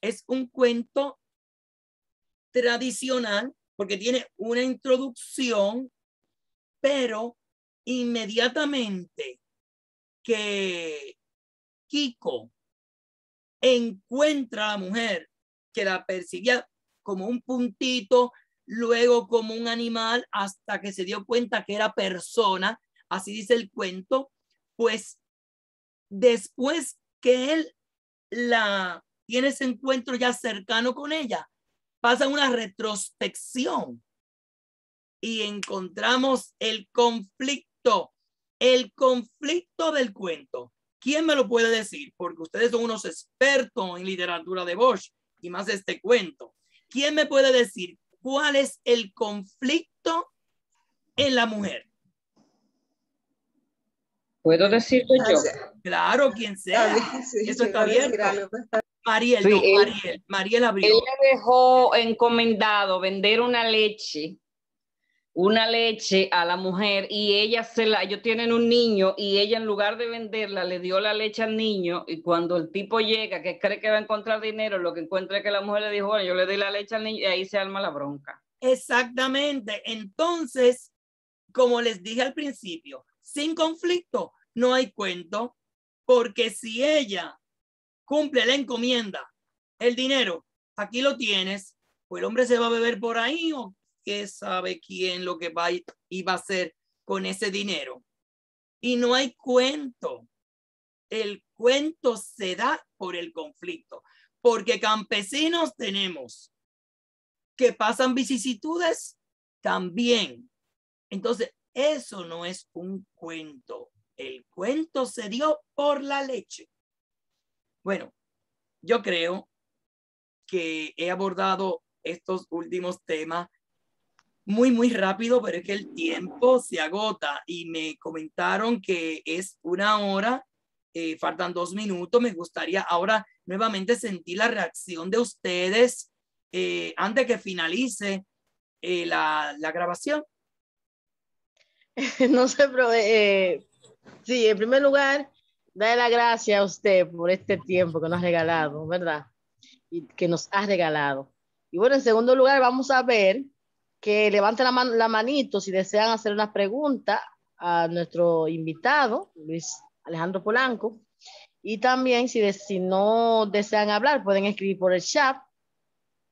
es un cuento tradicional, porque tiene una introducción, pero inmediatamente que Kiko encuentra a la mujer que la perseguía como un puntito, luego como un animal, hasta que se dio cuenta que era persona, así dice el cuento, pues después que él tiene ese encuentro ya cercano con ella, pasa una retrospección y encontramos el conflicto del cuento. ¿Quién me lo puede decir? Porque ustedes son unos expertos en literatura de Bosch y más este cuento. ¿Quién me puede decir cuál es el conflicto en la mujer? ¿Puedo decirlo yo? Claro, quien sea. Sí, eso está abierto. Mariel, sí, no, Mariel abrió. Él le dejó encomendado vender una leche a la mujer, y ellos tienen un niño, y ella, en lugar de venderla, le dio la leche al niño, y cuando el tipo llega, que cree que va a encontrar dinero, lo que encuentra es que la mujer le dijo, bueno, yo le di la leche al niño, y ahí se arma la bronca. Exactamente. Entonces, como les dije al principio, sin conflicto no hay cuento, porque si ella cumple la encomienda, el dinero, aquí lo tienes, pues el hombre se va a beber por ahí, o qué sabe quién lo que iba a hacer con ese dinero. Y no hay cuento. El cuento se da por el conflicto, porque campesinos tenemos que pasan vicisitudes también. Entonces, eso no es un cuento. El cuento se dio por la leche. Bueno, yo creo que he abordado estos últimos temas muy rápido, pero es que el tiempo se agota y me comentaron que es 1 hora, faltan 2 minutos. Me gustaría ahora nuevamente sentir la reacción de ustedes antes que finalice la grabación. No sé, pero sí, en primer lugar, darle las gracias a usted por este tiempo que nos ha regalado, ¿verdad? Y que nos ha regalado. Y bueno, en segundo lugar, vamos a ver que levanten la manito si desean hacer una pregunta a nuestro invitado, Luis Alejandro Polanco. Y también, si no desean hablar, pueden escribir por el chat.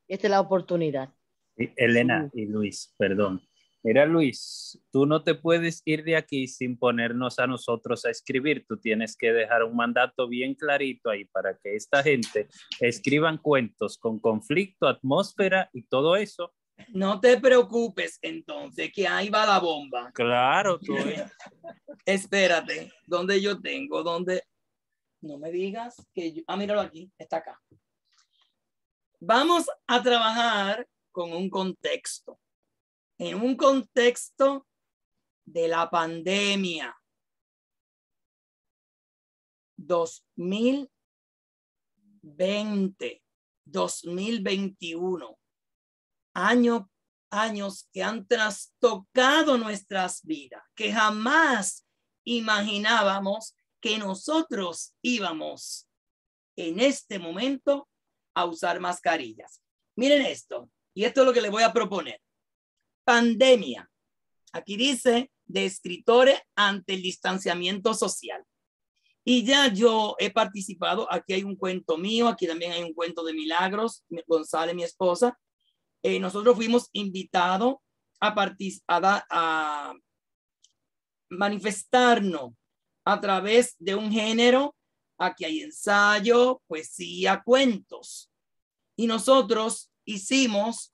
Esta es la oportunidad. Elena y Luis, perdón. Mira, Luis, tú no te puedes ir de aquí sin ponernos a nosotros a escribir. Tú tienes que dejar un mandato bien clarito ahí para que esta gente escriban cuentos con conflicto, atmósfera y todo eso. No te preocupes entonces, que ahí va la bomba. Claro, tú. Espérate, ¿dónde yo tengo? ¿Dónde? No me digas que yo... Ah, míralo aquí, está acá. Vamos a trabajar con un contexto. En un contexto de la pandemia. 2020, 2021. Años que han trastocado nuestras vidas, que jamás imaginábamos que nosotros íbamos en este momento a usar mascarillas. Miren esto, y esto es lo que les voy a proponer. Pandemia. Aquí dice de escritores ante el distanciamiento social. Y ya yo he participado, aquí hay un cuento mío, aquí también hay un cuento de Milagros González, mi esposa. Nosotros fuimos invitados a manifestarnos a través de un género. Aquí hay ensayo, poesía, cuentos. Y nosotros hicimos,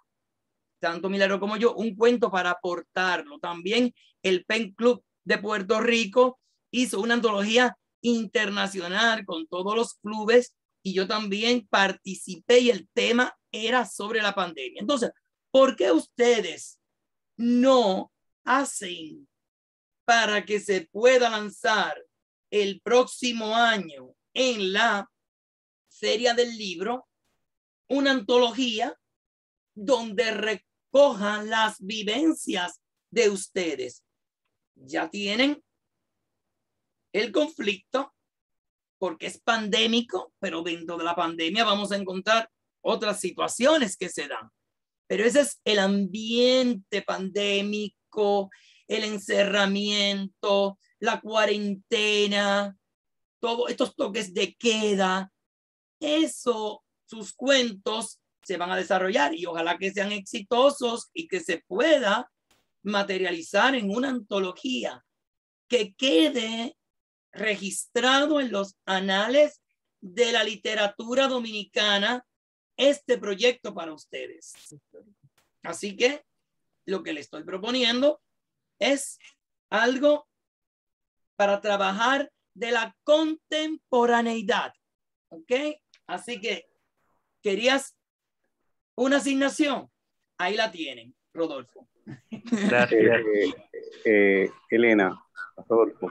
tanto Milagro como yo, un cuento para aportarlo. También el Pen Club de Puerto Rico hizo una antología internacional con todos los clubes y yo también participé y el tema era sobre la pandemia. Entonces, ¿por qué ustedes no hacen para que se pueda lanzar el próximo año en la Feria del Libro una antología donde recojan las vivencias de ustedes? Ya tienen el conflicto porque es pandémico, pero dentro de la pandemia vamos a encontrar otras situaciones que se dan. Pero ese es el ambiente pandémico, el encerramiento, la cuarentena, todos estos toques de queda. Eso, sus cuentos se van a desarrollar y ojalá que sean exitosos y que se pueda materializar en una antología que quede registrado en los anales de la literatura dominicana este proyecto para ustedes. Así que lo que le estoy proponiendo es algo para trabajar de la contemporaneidad. ¿Ok? Así que, ¿querías una asignación? Ahí la tienen, Rodolfo. Gracias. Elena, Rodolfo.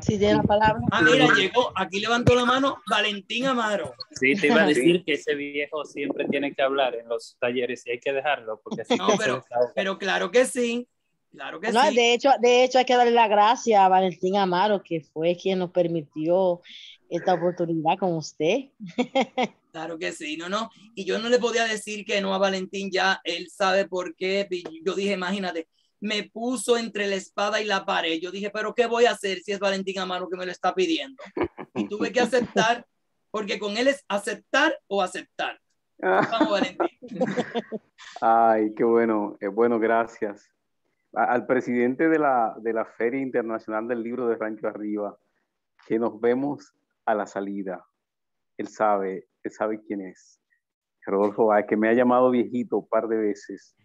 Sí, tiene la palabra. Ah, mira, llegó, aquí levantó la mano Valentín Amaro. Sí, te iba a decir que ese viejo siempre tiene que hablar en los talleres y hay que dejarlo porque así No, que pero claro que sí. Claro que No, sí. de hecho hay que darle las gracias a Valentín Amaro, que fue quien nos permitió esta oportunidad con usted. Claro que sí, no. Y yo no le podía decir que no a Valentín, ya él sabe por qué. Yo dije, imagínate, me puso entre la espada y la pared. Yo dije, pero ¿qué voy a hacer si es Valentín Amaro que me lo está pidiendo? Y tuve que aceptar, porque con él es aceptar o aceptar. Vamos, Valentín. Ay, qué bueno. Bueno, gracias. Al presidente de la Feria Internacional del Libro de Rancho Arriba, que nos vemos a la salida. Él sabe quién es. Rodolfo, que me ha llamado viejito un par de veces,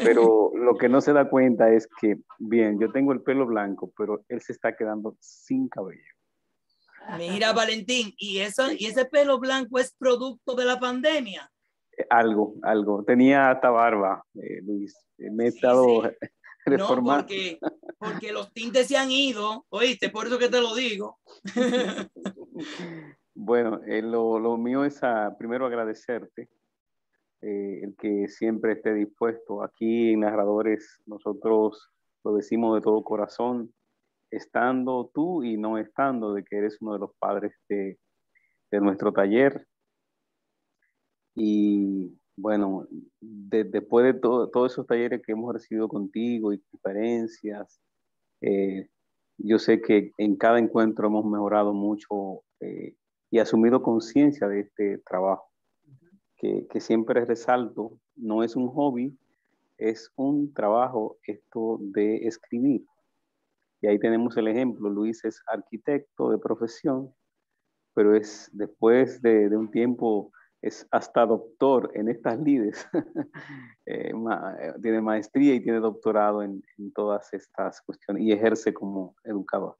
pero lo que no se da cuenta es que, bien, yo tengo el pelo blanco, pero él se está quedando sin cabello. Mira, Valentín, ¿y ese pelo blanco es producto de la pandemia? Algo. Tenía hasta barba, Luis. Me he estado reformando. No, porque los tintes se han ido, ¿oíste? Por eso que te lo digo. Bueno, lo mío es primero agradecerte, el que siempre esté dispuesto. Aquí en Narradores nosotros lo decimos de todo corazón, estando tú y no estando, de que eres uno de los padres de nuestro taller. Y bueno, después de todos esos talleres que hemos recibido contigo y conferencias, yo sé que en cada encuentro hemos mejorado mucho y asumido conciencia de este trabajo, que siempre resalto, no es un hobby, es un trabajo esto de escribir. Y ahí tenemos el ejemplo. Luis es arquitecto de profesión, pero es después de un tiempo es hasta doctor en estas lides. Tiene maestría y tiene doctorado en todas estas cuestiones y ejerce como educador.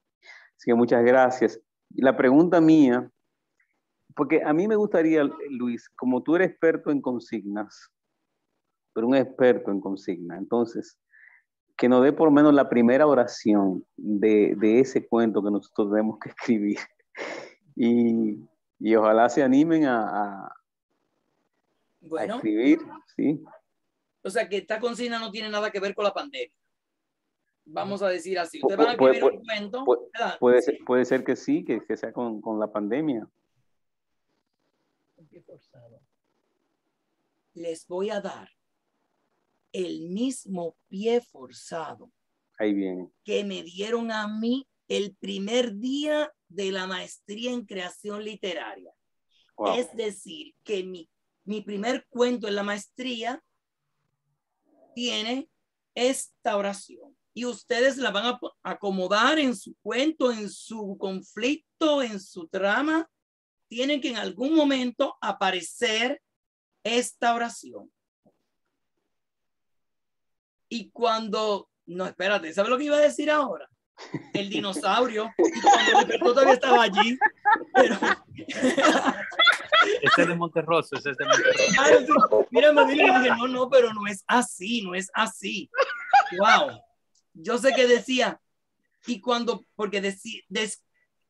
Así que muchas gracias. Y la pregunta mía, porque a mí me gustaría, Luis, como tú eres experto en consignas, pero un experto en consignas, entonces, que nos dé por lo menos la primera oración de ese cuento que nosotros tenemos que escribir. Y ojalá se animen a escribir, ¿sí? O sea, que esta consigna no tiene nada que ver con la pandemia. Vamos a decir así. Ustedes van a escribir un cuento. Puede ser que sí, que sea con la pandemia. Les voy a dar el mismo pie forzado ahí viene, que me dieron a mí el primer día de la maestría en creación literaria. Wow. Es decir, que mi primer cuento en la maestría tiene esta oración y ustedes la van a acomodar en su cuento, en su conflicto, en su trama. Tienen que en algún momento aparecer esta oración. Y cuando, no, espérate, ¿sabes lo que iba a decir ahora? El dinosaurio, y cuando despertó todavía estaba allí, pero... Ese es de Monterroso, ese es de Monterroso. Mira, me vino y dije, no, pero no es así, no es así. Wow. Yo sé que decía, y cuando, porque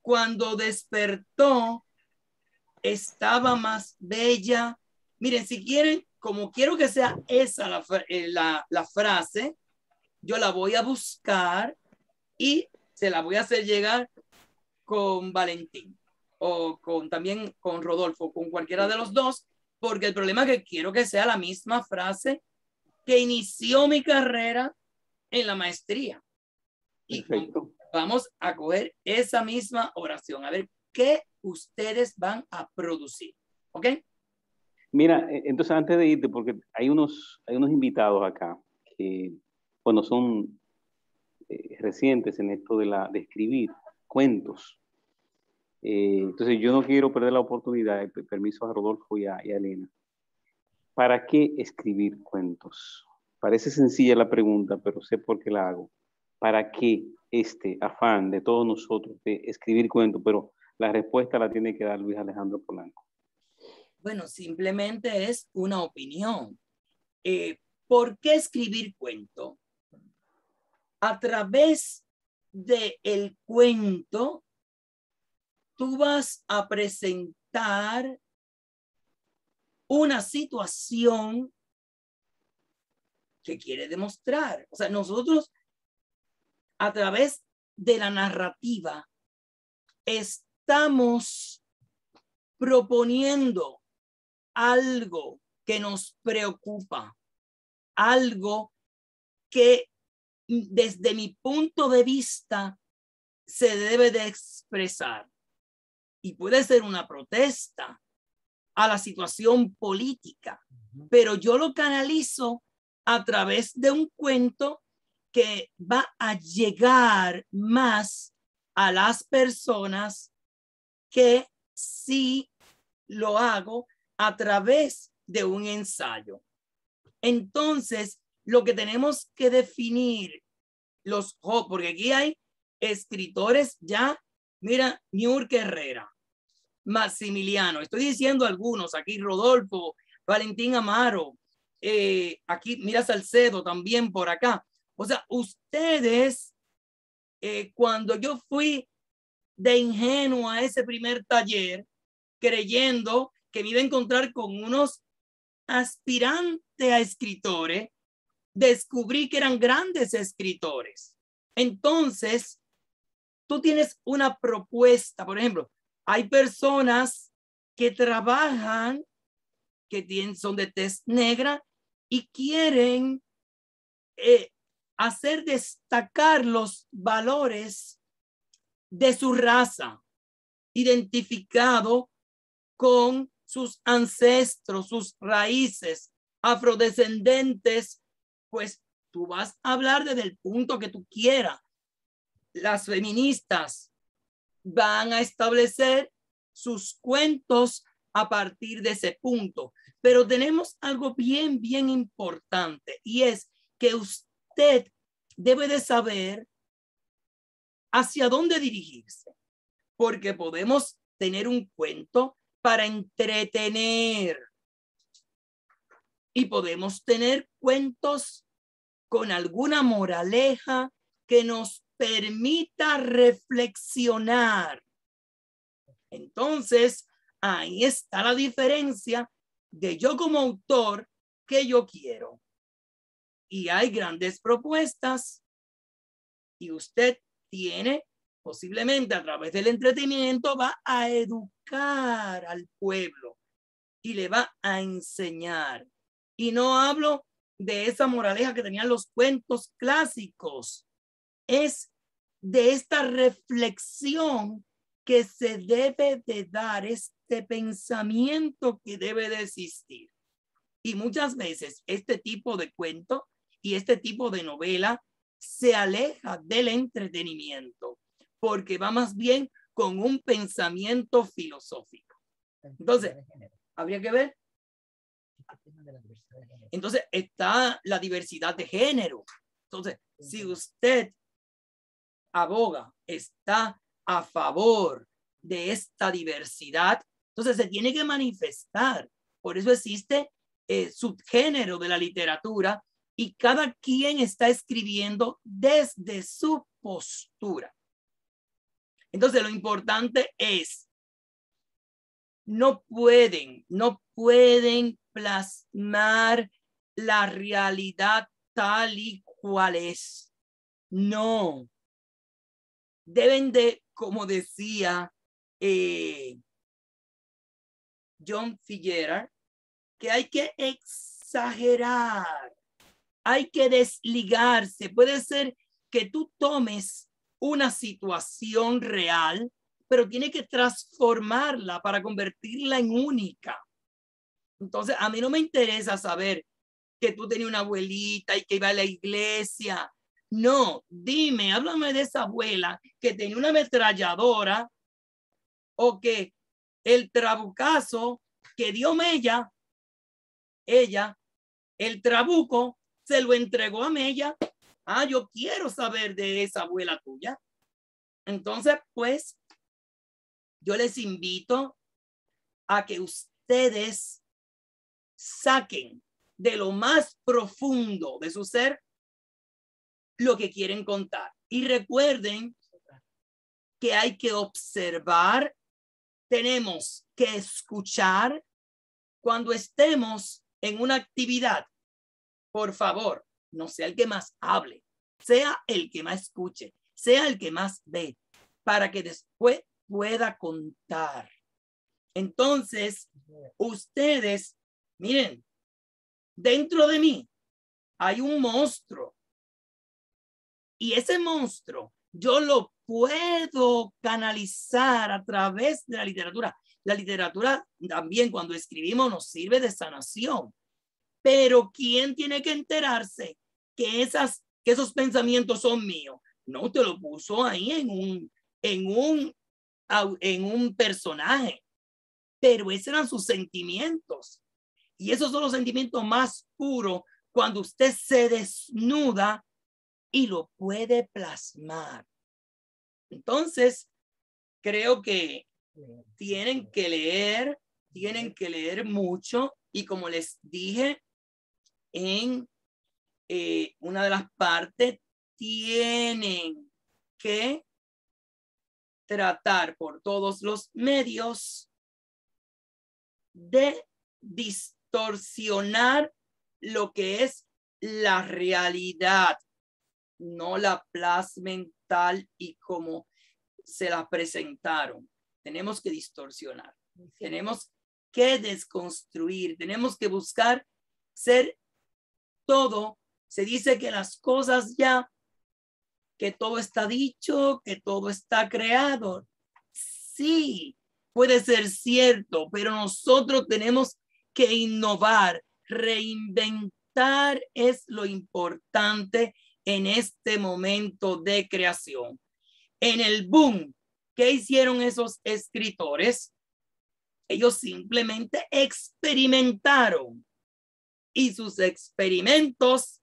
cuando despertó, estaba más bella. Miren, si quieren, como quiero que sea esa la frase, yo la voy a buscar y se la voy a hacer llegar con Valentín o también con Rodolfo, con cualquiera de los dos, porque el problema es que quiero que sea la misma frase que inició mi carrera en la maestría. Y vamos a coger esa misma oración, a ver qué ustedes van a producir. ¿Ok? Mira, entonces antes de irte, porque hay unos invitados acá que, bueno, son recientes en esto de escribir cuentos. Entonces yo no quiero perder la oportunidad, permiso a Rodolfo y a Elena. ¿Para qué escribir cuentos? Parece sencilla la pregunta, pero sé por qué la hago. ¿Para qué este afán de todos nosotros de escribir cuentos? Pero la respuesta la tiene que dar Luis Alejandro Polanco. Bueno, simplemente es una opinión. ¿Por qué escribir cuento? A través del cuento, tú vas a presentar una situación que quiere demostrar. O sea, nosotros, a través de la narrativa, estamos proponiendo algo que nos preocupa, algo que desde mi punto de vista se debe de expresar. Y puede ser una protesta a la situación política, pero yo lo canalizo a través de un cuento que va a llegar más a las personas que si lo hago a través de un ensayo. Entonces, lo que tenemos que definir porque aquí hay escritores ya, mira, Niurka Herrera, Maximiliano, estoy diciendo algunos, aquí Rodolfo, Valentín Amaro, aquí mira Salcedo también por acá. O sea, ustedes, cuando yo fui de ingenuo a ese primer taller, creyendo que me iba a encontrar con unos aspirantes a escritores, descubrí que eran grandes escritores. Entonces, tú tienes una propuesta, por ejemplo, hay personas que trabajan, que son de tez negra y quieren hacer destacar los valores de su raza, identificado con sus ancestros, sus raíces afrodescendentes pues tú vas a hablar desde el punto que tú quieras. Las feministas van a establecer sus cuentos a partir de ese punto. Pero tenemos algo bien, bien importante, y es que usted debe de saber hacia dónde dirigirse, porque podemos tener un cuento para entretener y podemos tener cuentos con alguna moraleja que nos permita reflexionar. Entonces, ahí está la diferencia de yo como autor que yo quiero. Y hay grandes propuestas y usted tiene, posiblemente a través del entretenimiento, va a educar al pueblo y le va a enseñar. Y no hablo de esa moraleja que tenían los cuentos clásicos, es de esta reflexión que se debe de dar, este pensamiento que debe de existir. Y muchas veces este tipo de cuento y este tipo de novela se aleja del entretenimiento porque va más bien con un pensamiento filosófico. Entonces, habría que ver. Entonces, está la diversidad de género. Entonces, si usted aboga, está a favor de esta diversidad, entonces se tiene que manifestar. Por eso existe subgénero de la literatura y cada quien está escribiendo desde su postura. Entonces, lo importante es, no pueden plasmar la realidad tal y cual es. No. Deben de, como decía John Figueroa, que hay que exagerar, hay que desligarse. Puede ser que tú tomes una situación real, pero tiene que transformarla para convertirla en única. Entonces, a mí no me interesa saber que tú tenías una abuelita y que iba a la iglesia. No, dime, háblame de esa abuela que tenía una ametralladora o que el trabucazo que dio Mella, ella, el trabuco, se lo entregó a Mella. Ah, yo quiero saber de esa abuela tuya. Entonces, pues, yo les invito a que ustedes saquen de lo más profundo de su ser lo que quieren contar. Y recuerden que hay que observar, tenemos que escuchar. Cuando estemos en una actividad, por favor, no sea el que más hable, sea el que más escuche, sea el que más ve, para que después pueda contar. Entonces, ustedes, miren, dentro de mí hay un monstruo. Y ese monstruo yo lo puedo canalizar a través de la literatura. La literatura también, cuando escribimos, nos sirve de sanación. Pero ¿quién tiene que enterarse que esos pensamientos son míos? No, te lo puso ahí en un personaje. Pero esos eran sus sentimientos. Y esos son los sentimientos más puros cuando usted se desnuda y lo puede plasmar. Entonces, creo que tienen que leer mucho, y como les dije en una de las partes, tienen que tratar por todos los medios de distorsionar lo que es la realidad. No la plasmen tal y como se la presentaron. Tenemos que distorsionar, tenemos que desconstruir, tenemos que buscar ser todo. Se dice que las cosas ya, que todo está dicho, que todo está creado. Sí, puede ser cierto, pero nosotros tenemos que innovar, reinventar conectar es lo importante en este momento de creación. En el boom, ¿qué hicieron esos escritores? Ellos simplemente experimentaron y sus experimentos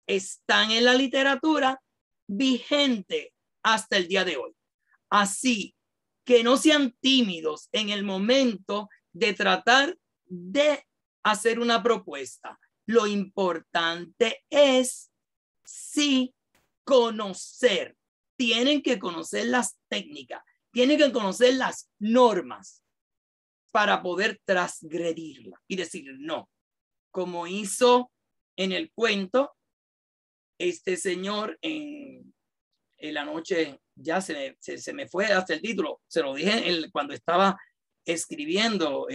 están en la literatura vigente hasta el día de hoy. Así que no sean tímidos en el momento de tratar de hacer una propuesta. Lo importante es sí conocer. Tienen que conocer las técnicas, tienen que conocer las normas para poder transgredirla y decir no, como hizo en el cuento este señor en la noche. Ya se me fue hasta el título, se lo dije cuando estaba escribiendo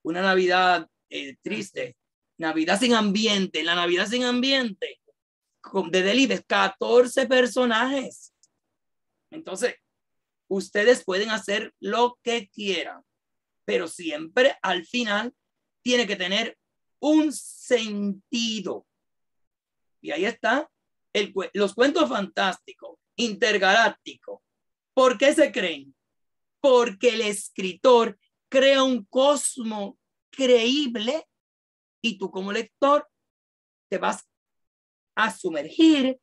una Navidad triste, Navidad sin ambiente. La Navidad sin ambiente de Delibes, 14 personajes. Entonces, ustedes pueden hacer lo que quieran, pero siempre al final tiene que tener un sentido. Y ahí está los cuentos fantásticos, intergalácticos. ¿Por qué se creen? Porque el escritor crea un cosmos creíble y tú como lector te vas a sumergir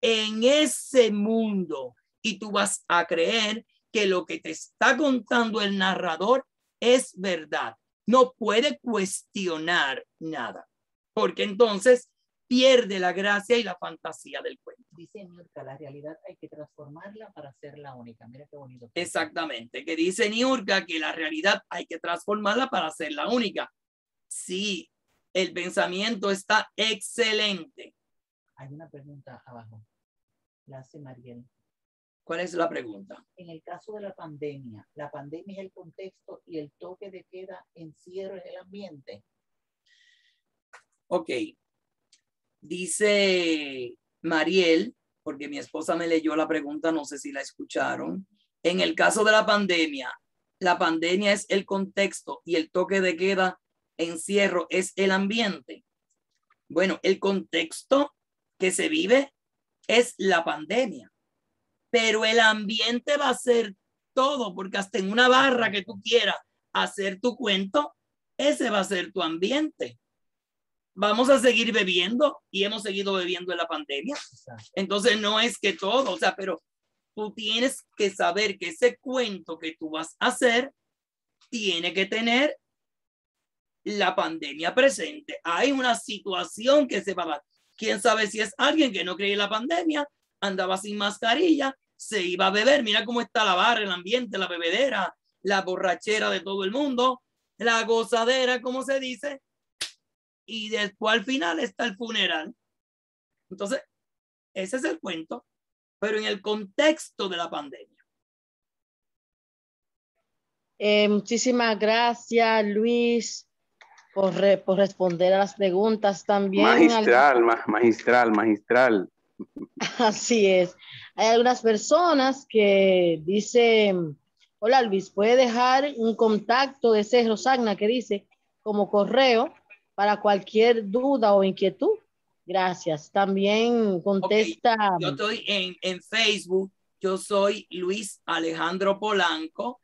en ese mundo y tú vas a creer que lo que te está contando el narrador es verdad. No puede cuestionar nada, porque entonces pierde la gracia y la fantasía del cuento. Dice Niurka, la realidad hay que transformarla para hacerla única. Mira qué bonito. Exactamente, que dice Niurka que la realidad hay que transformarla para hacerla única. Sí, el pensamiento está excelente. Hay una pregunta abajo, la hace Mariel. ¿Cuál es la pregunta? En el caso de la pandemia es el contexto y el toque de queda, encierro en el ambiente. Ok. Dice Mariel, porque mi esposa me leyó la pregunta, no sé si la escucharon. En el caso de la pandemia es el contexto y el toque de queda, encierro, es el ambiente. Bueno, el contexto que se vive es la pandemia, pero el ambiente va a ser todo, porque hasta en una barra que tú quieras hacer tu cuento, ese va a ser tu ambiente. Vamos a seguir bebiendo y hemos seguido bebiendo en la pandemia. Entonces no es que todo, o sea, pero tú tienes que saber que ese cuento que tú vas a hacer tiene que tener la pandemia presente. Hay una situación que se va a dar. ¿Quién sabe si es alguien que no cree en la pandemia, andaba sin mascarilla, se iba a beber? Mira cómo está la barra, el ambiente, la bebedera, la borrachera de todo el mundo, la gozadera, como se dice. Y después al final está el funeral. Entonces, ese es el cuento, pero en el contexto de la pandemia. Muchísimas gracias, Luis, por responder a las preguntas también. Magistral. Así es. Hay algunas personas que dicen, hola Luis, ¿puede dejar un contacto de ese Rosagna que dice como correo para cualquier duda o inquietud? Gracias. También contesta. Okay. Yo estoy en Facebook, yo soy Luis Alejandro Polanco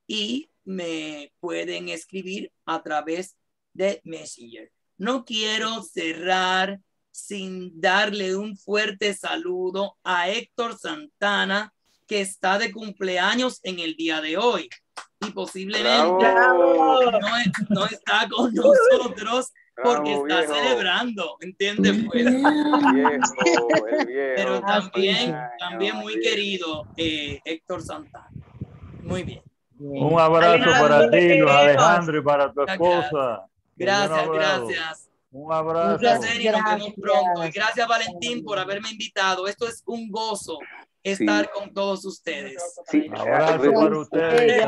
y me pueden escribir a través de Messenger. No quiero cerrar sin darle un fuerte saludo a Héctor Santana, que está de cumpleaños en el día de hoy y posiblemente no está con nosotros porque está viejo. Celebrando, ¿entiendes? Pues? Pero también muy querido Héctor Santana. Muy bien. Un abrazo para ti, Luis Alejandro, y para tu esposa. Gracias. Un abrazo. Un placer y nos vemos pronto. Y gracias, Valentín, por haberme invitado. Esto es un gozo estar con todos ustedes. Sí. Un abrazo para ustedes.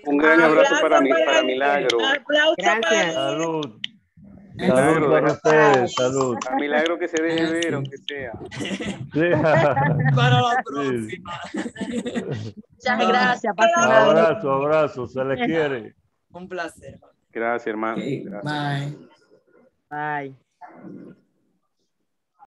Un gran abrazo para Milagro. Gracias. Salud. Salud para ustedes, salud. A Milagro que se deje ver, aunque sea. Para la próxima. Muchas gracias. Abrazo, se les quiere. Un placer. Gracias, hermano. Okay, gracias. bye. Bye.